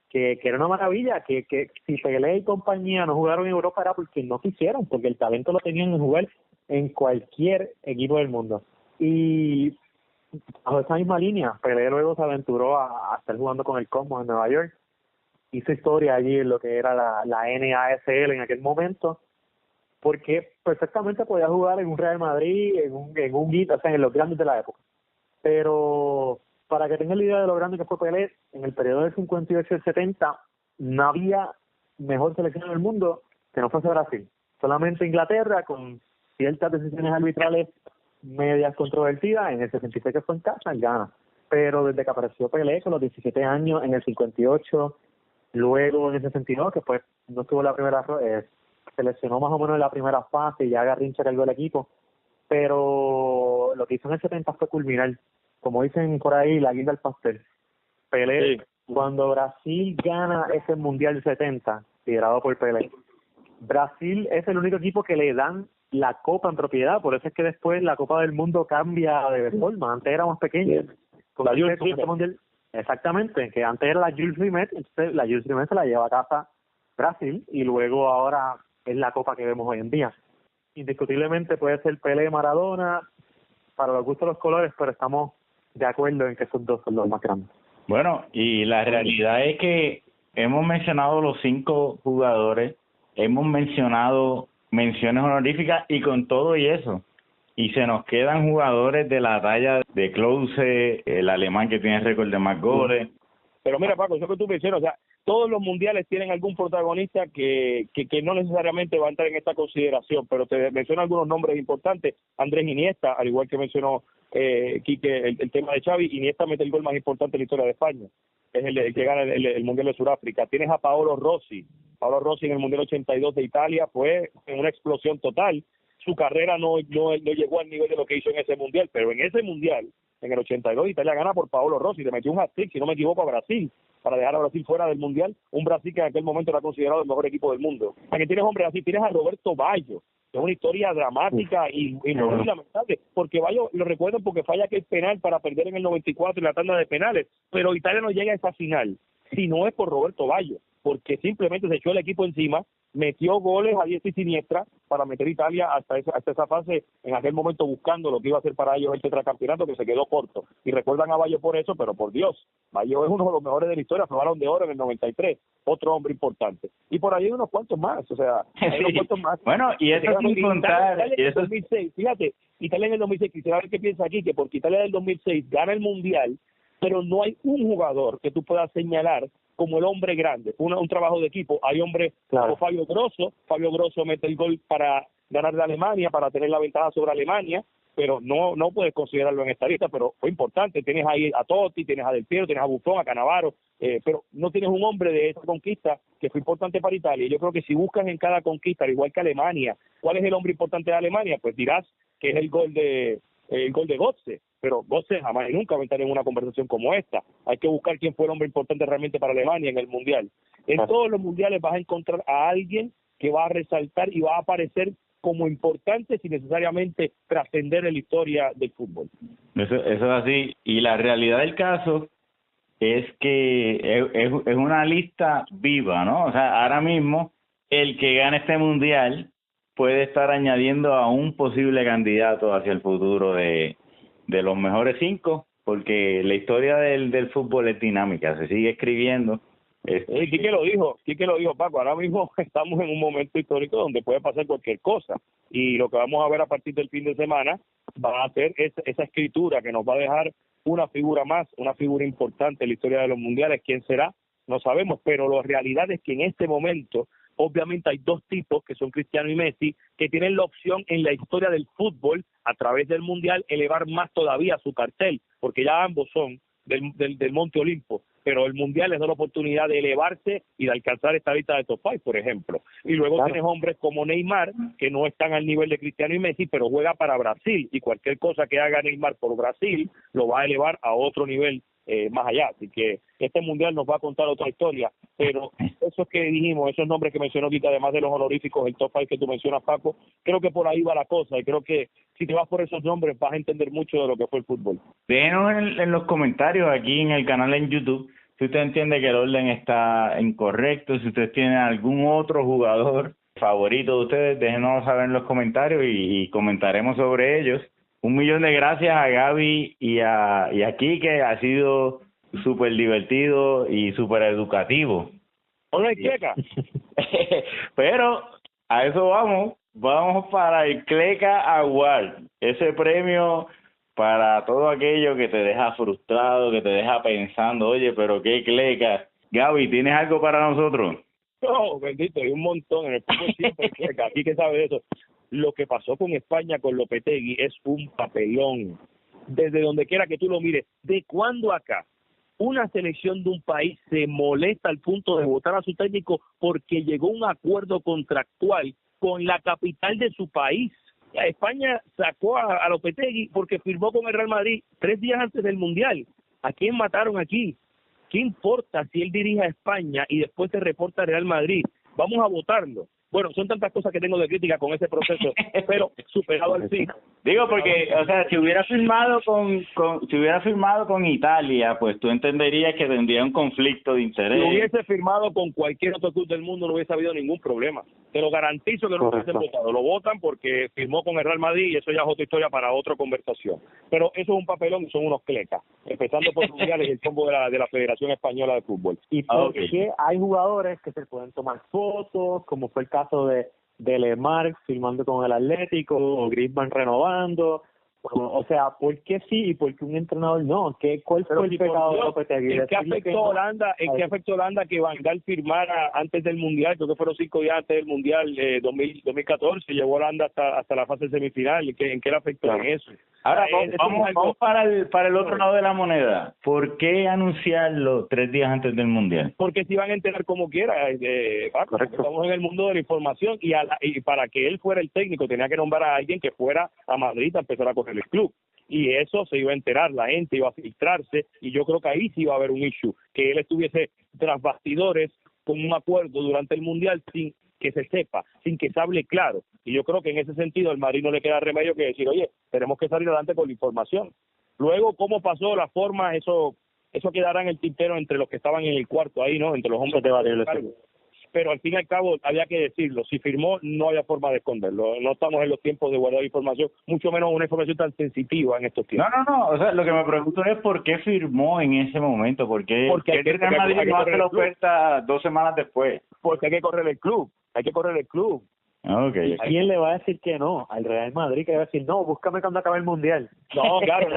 que era una maravilla, que si Pelé y compañía no jugaron en Europa era porque no quisieron, porque el talento lo tenían en jugar en cualquier equipo del mundo. Y bajo esa misma línea, Pelé luego se aventuró a estar jugando con el Cosmos en Nueva York, hizo historia allí en lo que era la NASL en aquel momento, porque perfectamente podía jugar en un Real Madrid, en un o sea, en los grandes de la época. Pero para que tengan la idea de lo grande que fue Pelé, en el periodo del 58 y el 70 no había mejor selección en el mundo que no fuese Brasil. Solamente Inglaterra, con ciertas decisiones arbitrales medias controvertidas, en el 66 que fue en casa, gana. Pero desde que apareció Pelé con los 17 años, en el 58, luego en el 62, que pues no estuvo la primera, se lesionó más o menos en la primera fase y ya Garrincha cargó el equipo, pero lo que hizo en el 70 fue culminar, como dicen por ahí, la guinda del pastel. Pelé, sí. Cuando Brasil gana ese Mundial del 70, liderado por Pelé, Brasil es el único equipo que le dan la Copa en propiedad, por eso es que después la Copa del Mundo cambia de forma, antes era más pequeña. La Jules Rimet. Mundial, exactamente, que antes era la Jules Rimet, entonces la Jules Rimet se la lleva a casa Brasil y luego ahora es la Copa que vemos hoy en día. Indiscutiblemente puede ser Pelé, Maradona, para los gustos de los colores, pero estamos de acuerdo en que esos dos son los más grandes. Bueno, y la realidad es que hemos mencionado los 5 jugadores, hemos mencionado menciones honoríficas y con todo y eso, y se nos quedan jugadores de la talla de Klose, el alemán que tiene récord de más goles, Pero mira, Paco, eso que tú mencionas, o sea, todos los mundiales tienen algún protagonista que no necesariamente va a entrar en esta consideración, pero te menciono algunos nombres importantes. Andrés Iniesta, al igual que mencionó Quique el tema de Xavi, Iniesta mete el gol más importante en la historia de España, es el que gana el Mundial de Sudáfrica. Tienes a Paolo Rossi en el Mundial 82 de Italia, fue en una explosión total. Su carrera no llegó al nivel de lo que hizo en ese Mundial, pero en ese Mundial, en el 82, Italia gana por Paolo Rossi, le metió un hat-trick, si no me equivoco, a Brasil, para dejar a Brasil fuera del Mundial, un Brasil que en aquel momento era considerado el mejor equipo del mundo. Aquí tienes hombres así, tienes a Roberto Baggio, que es una historia dramática y muy lamentable, porque Baggio lo recuerdan porque falla aquel penal para perder en el 94 en la tanda de penales, pero Italia no llega a esa final, si no es por Roberto Baggio, porque simplemente se echó el equipo encima, metió goles a diestra y siniestra para meter a Italia hasta esa fase, en aquel momento buscando lo que iba a ser para ellos el tetracampeonato, que se quedó corto. Y recuerdan a Baggio por eso, pero por Dios, Baggio es uno de los mejores de la historia, fue Balón de Oro en el 93, otro hombre importante. Y por ahí hay unos cuantos más, o sea, hay unos cuantos más. Bueno, y eso sin contar... Italia en el 2006, fíjate, Italia en el 2006, quisiera ver qué piensa aquí, que porque Italia del 2006 gana el Mundial, pero no hay un jugador que tú puedas señalar como el hombre grande, un trabajo de equipo. Hay hombres como Fabio Grosso mete el gol para ganarle a Alemania, para tener la ventaja sobre Alemania, pero no puedes considerarlo en esta lista, pero fue importante. Tienes ahí a Totti, tienes a Del Piero, tienes a Buffon, a Cannavaro, pero no tienes un hombre de esa conquista que fue importante para Italia. Yo creo que si buscas en cada conquista, al igual que Alemania, ¿cuál es el hombre importante de Alemania? Pues dirás que es el gol de Götze, pero Götze jamás y nunca va a estar en una conversación como esta. Hay que buscar quién fue el hombre importante realmente para Alemania en el Mundial. En todos los mundiales vas a encontrar a alguien que va a resaltar y va a aparecer como importante sin necesariamente trascender en la historia del fútbol. Eso es así, y la realidad del caso es que es una lista viva, ¿no? O sea, ahora mismo el que gane este Mundial puede estar añadiendo a un posible candidato hacia el futuro de los mejores 5, porque la historia del fútbol es dinámica, se sigue escribiendo. Quique lo dijo, Paco, ahora mismo estamos en un momento histórico donde puede pasar cualquier cosa, y lo que vamos a ver a partir del fin de semana va a ser esa escritura que nos va a dejar una figura más, una figura importante en la historia de los mundiales. ¿Quién será? No sabemos, pero la realidad es que en este momento obviamente hay dos tipos, que son Cristiano y Messi, que tienen la opción en la historia del fútbol, a través del Mundial, elevar más todavía su cartel, porque ya ambos son del Monte Olimpo, pero el Mundial les da la oportunidad de elevarse y de alcanzar esta lista de top 5, por ejemplo. Y luego tienes hombres como Neymar, que no están al nivel de Cristiano y Messi, pero juega para Brasil, y cualquier cosa que haga Neymar por Brasil lo va a elevar a otro nivel más allá. Así que este Mundial nos va a contar otra historia, pero esos que dijimos, esos nombres que mencionó Kika, además de los honoríficos, el top 5 que tú mencionas, Paco, creo que por ahí va la cosa, y creo que si te vas por esos nombres vas a entender mucho de lo que fue el fútbol. Déjenos en los comentarios aquí en el canal en YouTube si usted entiende que el orden está incorrecto, si usted tiene algún otro jugador favorito de ustedes, déjenos saber en los comentarios y comentaremos sobre ellos. 1.000.000 de gracias a Gaby y a Quique, ha sido súper divertido y súper educativo. Hola, Cleca. Pero a eso vamos para el Cleca Award, ese premio para todo aquello que te deja frustrado, que te deja pensando, oye, pero qué Cleca. Gaby, ¿tienes algo para nosotros? No, bendito, hay un montón en el fútbol siempre, Cleca, aquí que sabe de eso. Lo que pasó con España, con Lopetegui, es un papelón. Desde donde quiera que tú lo mires, ¿de cuándo acá una selección de un país se molesta al punto de votar a su técnico porque llegó a un acuerdo contractual con la capital de su país? España sacó a Lopetegui porque firmó con el Real Madrid 3 días antes del Mundial. ¿A quién mataron aquí? ¿Qué importa si él dirige a España y después se reporta al Real Madrid? Vamos a votarlo. Bueno, son tantas cosas que tengo de crítica con ese proceso, pero superado al fin. Digo, porque, o sea, si hubiera firmado con Italia, pues tú entenderías que tendría un conflicto de interés. Si hubiese firmado con cualquier otro club del mundo, no hubiese habido ningún problema. Te lo garantizo que no lo hubiesen votado. Lo votan porque firmó con el Real Madrid y eso ya es otra historia para otra conversación. Pero eso es un papelón y son unos clecas, empezando por Rubiales y el combo de la Federación Española de Fútbol. Y porque hay jugadores que se pueden tomar fotos, como fue el caso de Lemar firmando con el Atlético, o Griezmann renovando, O sea, ¿por qué sí y por qué un entrenador no? ¿Cuál fue el pecado de Lopetegui? ¿En qué afectó a Holanda que Van Gaal firmara antes del Mundial? Creo que fueron 5 días antes del Mundial 2014, llevó a Holanda hasta la fase semifinal. ¿En qué le afectó en eso? Ahora, vamos para el otro lado de la moneda. ¿Por qué anunciarlo 3 días antes del Mundial? Porque se iban a enterar como quiera, Paco. Estamos en el mundo de la información y para que él fuera el técnico tenía que nombrar a alguien que fuera a Madrid a empezar a correr el club. Y eso se iba a enterar, la gente iba a filtrarse, y yo creo que ahí sí iba a haber un issue, que él estuviese tras bastidores con un acuerdo durante el Mundial sin que se sepa, sin que se hable claro. Y yo creo que en ese sentido al Madrid no le queda remedio que decir, oye, tenemos que salir adelante con la información. Luego, cómo pasó la forma, eso quedará en el tintero entre los que estaban en el cuarto ahí, ¿no? Entre los hombres de varios. Pero al fin y al cabo había que decirlo, si firmó no había forma de esconderlo, no estamos en los tiempos de guardar información, mucho menos una información tan sensitiva en estos tiempos. No, o sea, lo que me pregunto es por qué firmó en ese momento, porque el Real Madrid no hace la oferta 2 semanas después. Porque hay que correr el club. Okay. ¿A quién le va a decir que no? Al Real Madrid, que le va a decir, no, búscame cuando acabe el Mundial. No, claro,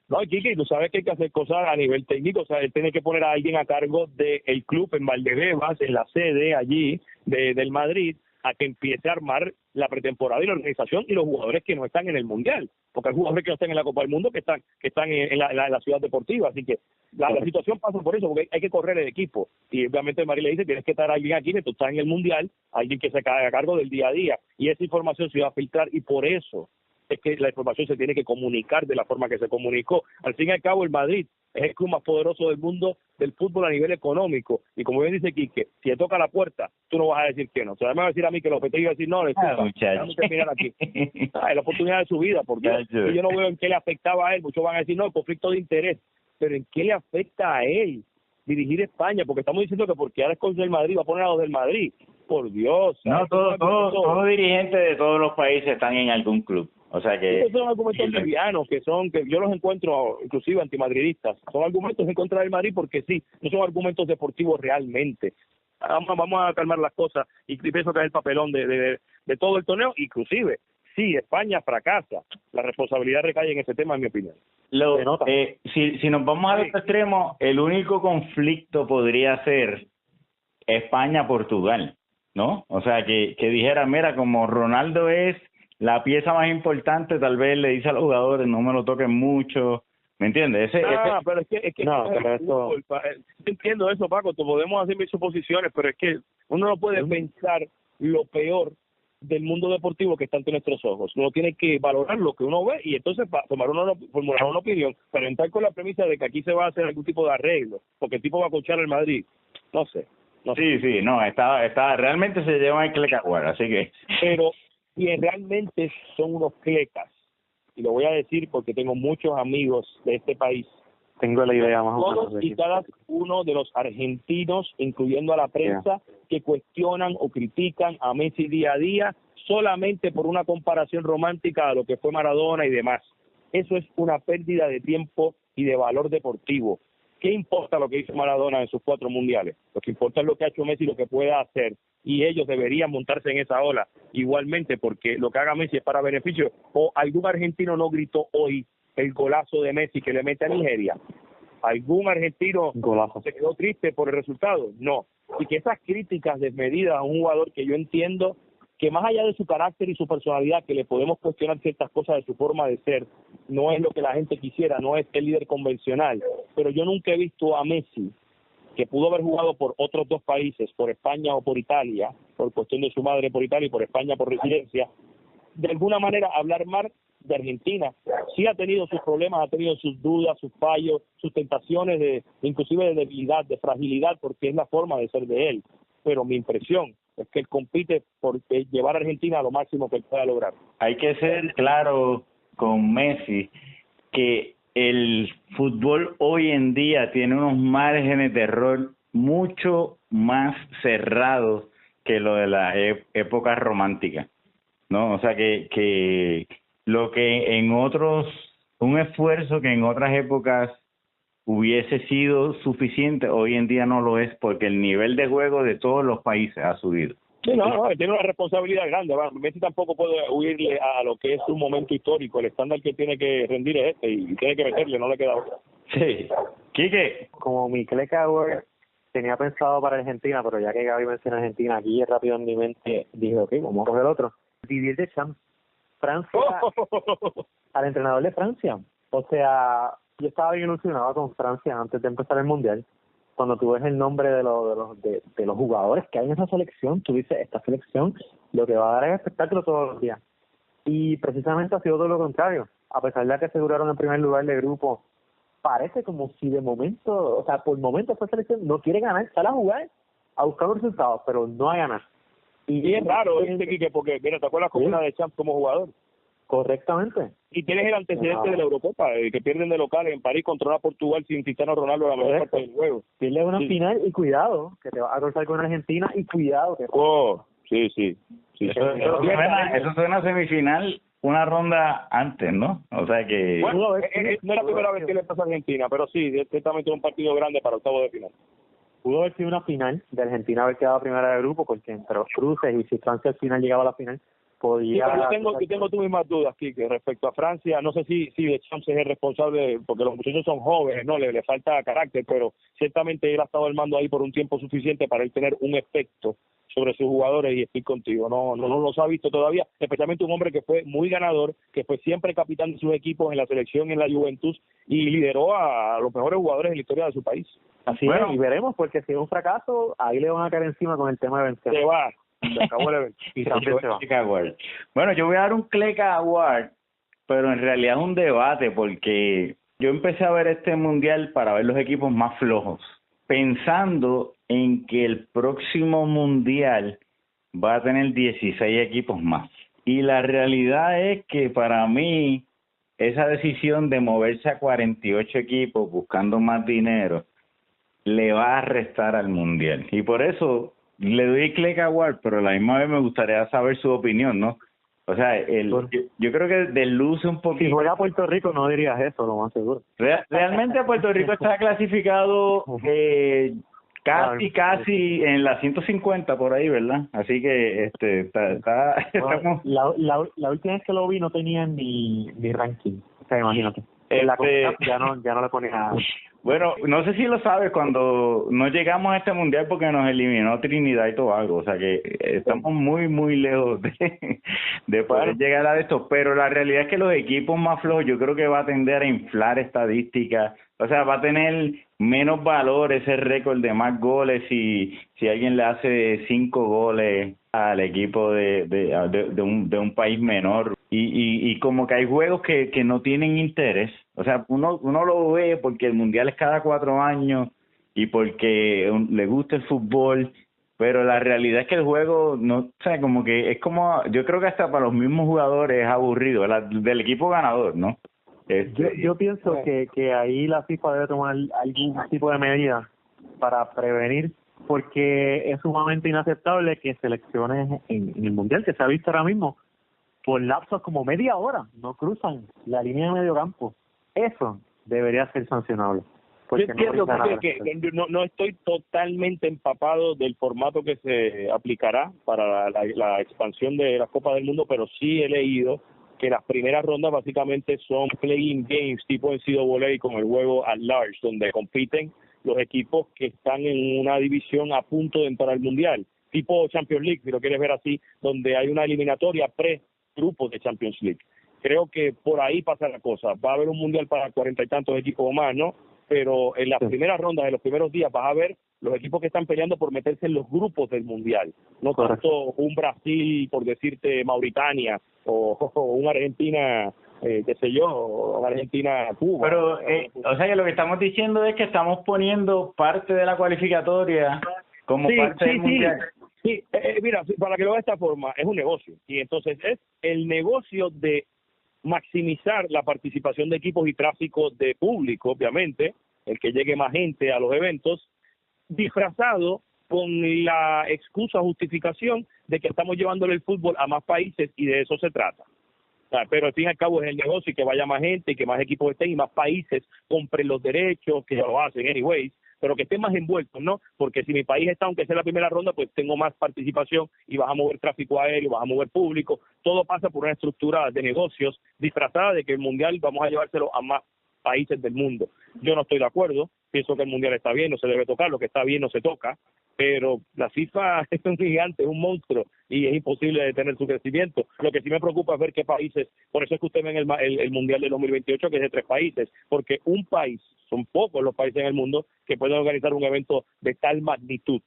no, Kiki, tú sabes que hay que hacer cosas a nivel técnico, o sea, él tiene que poner a alguien a cargo del club en Valdebebas, en la sede allí del Madrid, a que empiece a armar la pretemporada y la organización y los jugadores que no están en el Mundial, porque hay jugadores que no están en la Copa del Mundo que están en la ciudad deportiva, así que la situación pasa por eso, porque hay que correr el equipo, y obviamente el Madrid le dice, tienes que estar alguien aquí, que tú estás en el Mundial, alguien que se haga a cargo del día a día, y esa información se va a filtrar, y por eso es que la información se tiene que comunicar de la forma que se comunicó. Al fin y al cabo, el Madrid es el club más poderoso del mundo del fútbol a nivel económico. Y como bien dice Quique, si te toca la puerta, tú no vas a decir que no. O sea, me va a decir a mí que Lopetegui va a decir, no, déjame terminar aquí. Es la oportunidad de su vida, porque yo no veo en qué le afectaba a él. Muchos van a decir, no, el conflicto de interés. Pero ¿en qué le afecta a él dirigir España? Porque estamos diciendo que porque ahora es con el Madrid, va a poner a los del Madrid. Por Dios. No, todos dirigentes de todos los países están en algún club. O sea que esos son argumentos livianos que yo los encuentro inclusive antimadridistas. Son argumentos en contra del Madrid porque sí, no son argumentos deportivos realmente. Vamos a calmar las cosas y pienso que es el papelón de todo el torneo. Inclusive, si España fracasa, la responsabilidad recae en ese tema, en mi opinión. Si nos vamos al otro extremo, el único conflicto podría ser España-Portugal, ¿no? O sea, que dijera, mira, como Ronaldo es la pieza más importante, tal vez le dice a los jugadores, no me lo toquen mucho, ¿me entiendes? Pero es que no, pero eso... entiendo eso, Paco, podemos hacer mis suposiciones, pero es que uno no puede pensar lo peor del mundo deportivo que está ante nuestros ojos. Uno tiene que valorar lo que uno ve y entonces formular una opinión, pero entrar con la premisa de que aquí se va a hacer algún tipo de arreglo, porque el tipo va a coachar al Madrid, no sé. Está realmente se lleva el Clecaguar, así que... Pero y realmente son unos clecas, y lo voy a decir porque tengo muchos amigos de este país. Tengo la idea más o menos. Todos y cada uno de los argentinos, incluyendo a la prensa, que cuestionan o critican a Messi día a día solamente por una comparación romántica a lo que fue Maradona y demás. Eso es una pérdida de tiempo y de valor deportivo. ¿Qué importa lo que hizo Maradona en sus 4 mundiales? Lo que importa es lo que ha hecho Messi y lo que pueda hacer. Y ellos deberían montarse en esa ola igualmente, porque lo que haga Messi es para beneficio. ¿O algún argentino no gritó hoy el golazo de Messi que le mete a Nigeria? ¿Algún argentino se quedó triste por el resultado? No. Y que esas críticas desmedidas a un jugador que yo entiendo que más allá de su carácter y su personalidad, que le podemos cuestionar ciertas cosas de su forma de ser, no es lo que la gente quisiera, no es el líder convencional, pero yo nunca he visto a Messi, que pudo haber jugado por otros 2 países, por España o por Italia, por cuestión de su madre por Italia y por España por residencia, de alguna manera hablar mal de Argentina. Sí ha tenido sus problemas, ha tenido sus dudas, sus fallos, sus tentaciones inclusive de debilidad, de fragilidad, porque es la forma de ser de él. Pero mi impresión es que él compite por llevar a Argentina a lo máximo que él pueda lograr. Hay que ser claro con Messi que el fútbol hoy en día tiene unos márgenes de error mucho más cerrados que lo de la época romántica, ¿no? O sea que lo que en un esfuerzo que en otras épocas hubiese sido suficiente, hoy en día no lo es, porque el nivel de juego de todos los países ha subido. Sí, no, él tiene una responsabilidad grande. Messi tampoco puede huirle a lo que es un momento histórico. El estándar que tiene que rendir es este y tiene que meterle, no le queda otra. Sí. Quique. Como Mikel Coward tenía pensado para Argentina, pero ya que Gaby menciona Argentina, aquí rápido en mi mente dije, ok, vamos a coger otro. Didier Deschamps, Francia, al entrenador de Francia. O sea, yo estaba bien ilusionado con Francia antes de empezar el Mundial. Cuando tú ves el nombre de los jugadores que hay en esa selección, tú dices, esta selección lo que va a dar es espectáculo todos los días. Y precisamente ha sido todo lo contrario. A pesar de que aseguraron el primer lugar de grupo, parece como si de momento, o sea, por momento esta selección no quiere ganar, sale a jugar, a buscar los resultados, pero no a ganar. Y es raro, Quique, porque, mira, ¿te acuerdas como una de Champs como jugador? Correctamente. Y tienes el antecedente de la Eurocopa, que pierden de local en París contra Portugal sin Cristiano Ronaldo la mejor parte del juego. Pierdes una final y cuidado, que te vas a cruzar con Argentina y cuidado. Que... Sí. Eso suena a semifinal una ronda antes, ¿no? O sea que... Bueno, no es la primera vez que le pasa a Argentina, pero sí, ciertamente es un partido grande para octavo de final. Pudo haber sido una final de Argentina haber quedado primera de grupo, porque entre los cruces y si Francia al final llegaba a la final, podía... Sí, pero yo tengo tus mismas dudas, Kike, respecto a Francia. No sé si Deschamps es el responsable, porque los muchachos son jóvenes, no le falta carácter, pero ciertamente él ha estado al mando ahí por un tiempo suficiente para él tener un efecto sobre sus jugadores, y estoy contigo, no los ha visto todavía, especialmente un hombre que fue muy ganador, que fue siempre capitán de sus equipos en la selección, en la Juventus, y lideró a los mejores jugadores en la historia de su país. Así es, y veremos, porque si es un fracaso, ahí le van a caer encima con el tema de Benzema. Se acabó el evento. Y también se va. Bueno, yo voy a dar un Cleca Award, pero en realidad es un debate, porque yo empecé a ver este mundial para ver los equipos más flojos, pensando en que el próximo mundial va a tener 16 equipos más. Y la realidad es que para mí esa decisión de moverse a 48 equipos buscando más dinero le va a restar al mundial. Y por eso le doy click a Ward, pero a la misma vez me gustaría saber su opinión, ¿no? O sea, yo creo que desluce un poquito. Si fuera a Puerto Rico no dirías eso, lo más seguro. Realmente Puerto Rico está clasificado casi en la 150 por ahí, ¿verdad? Así que estamos... la última vez que lo vi no tenía ni ranking. O sea, imagínate. En la CONCACAF ya no le ponía nada. Bueno, no sé si lo sabes, cuando no llegamos a este mundial porque nos eliminó Trinidad y Tobago, o sea que estamos muy lejos de poder llegar a esto, pero la realidad es que los equipos más flojos yo creo que va a tender a inflar estadísticas, o sea, va a tener menos valor ese récord de más goles si alguien le hace 5 goles al equipo de un país menor, y como que hay juegos que no tienen interés. O sea, uno lo ve porque el mundial es cada 4 años y porque le gusta el fútbol, pero la realidad es que el juego no, o sea, como que es como, yo creo que hasta para los mismos jugadores es aburrido, del equipo ganador, ¿no? Yo pienso que ahí la FIFA debe tomar algún tipo de medida para prevenir, porque es sumamente inaceptable que selecciones en el mundial que se ha visto ahora mismo por lapsos como media hora no cruzan la línea de medio campo. Eso debería ser sancionable. Yo entiendo que no estoy totalmente empapado del formato que se aplicará para la expansión de la Copa del Mundo, pero sí he leído que las primeras rondas básicamente son play-in games tipo NCAA con el juego at large, donde compiten los equipos que están en una división a punto de entrar al Mundial, tipo Champions League, si lo quieres ver así, donde hay una eliminatoria pre-grupos de Champions League. Creo que por ahí pasa la cosa. Va a haber un Mundial para 40 y tantos equipos o más, ¿no? Pero en las primeras rondas, en los primeros días, vas a ver los equipos que están peleando por meterse en los grupos del Mundial. No tanto un Brasil, por decirte, Mauritania, o un Argentina, qué sé yo, o Argentina-Cuba. Pero, o sea que lo que estamos diciendo es que estamos poniendo parte de la cualificatoria como parte del Mundial. Sí, mira, para que lo veas de esta forma, es un negocio. Y entonces es el negocio de maximizar la participación de equipos y tráfico de público, obviamente, el que llegue más gente a los eventos, disfrazado con la excusa o justificación de que estamos llevándole el fútbol a más países, y de eso se trata. O sea, pero al fin y al cabo es el negocio, y que vaya más gente, y que más equipos estén y más países compren los derechos, que ya lo hacen anyways, pero que estén más envueltos, ¿no? Porque si mi país está, aunque sea la primera ronda, pues tengo más participación y vas a mover tráfico aéreo, vas a mover público, todo pasa por una estructura de negocios disfrazada de que el Mundial vamos a llevárselo a más países del mundo. Yo no estoy de acuerdo, pienso que el Mundial está bien, no se debe tocar, lo que está bien no se toca, pero la FIFA es un gigante, es un monstruo y es imposible detener su crecimiento. Lo que sí me preocupa es ver qué países, por eso es que usted ve en el Mundial de 2028 que es de 3 países, porque un país, son pocos los países en el mundo que pueden organizar un evento de tal magnitud.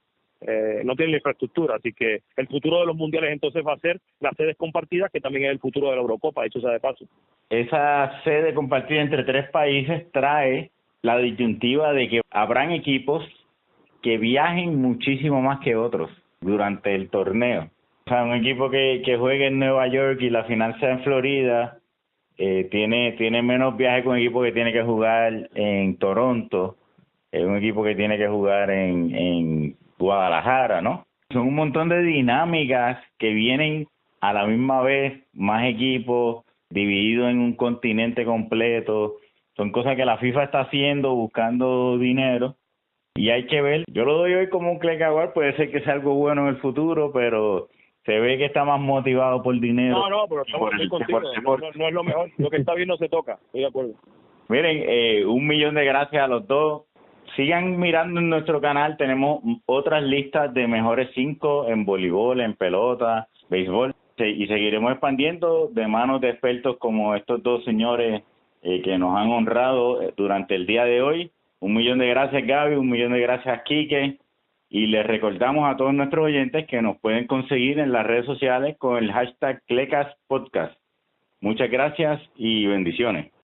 No tienen la infraestructura, así que el futuro de los mundiales entonces va a ser las sedes compartidas, que también es el futuro de la Eurocopa, dicho sea de paso. Esa sede compartida entre 3 países trae la disyuntiva de que habrán equipos que viajen muchísimo más que otros durante el torneo. O sea, un equipo que juegue en Nueva York y la final sea en Florida, tiene menos viaje que un equipo que tiene que jugar en Toronto, un equipo que tiene que jugar en Guadalajara, ¿no? Son un montón de dinámicas que vienen a la misma vez, más equipos divididos en un continente completo. Son cosas que la FIFA está haciendo, buscando dinero, y hay que ver. Yo lo doy hoy como un click award, puede ser que sea algo bueno en el futuro, pero se ve que está más motivado por dinero. No, pero estamos contigo. No es lo mejor. Lo que está bien no se toca. Estoy de acuerdo. Miren, 1,000,000 de gracias a los dos. Sigan mirando en nuestro canal. Tenemos otras listas de mejores 5 en voleibol, en pelota, béisbol. Y seguiremos expandiendo de manos de expertos como estos dos señores que nos han honrado durante el día de hoy. 1,000,000 de gracias, Gaby. 1,000,000 de gracias, Quique. Y les recordamos a todos nuestros oyentes que nos pueden conseguir en las redes sociales con el hashtag CLECASPodcast. Muchas gracias y bendiciones.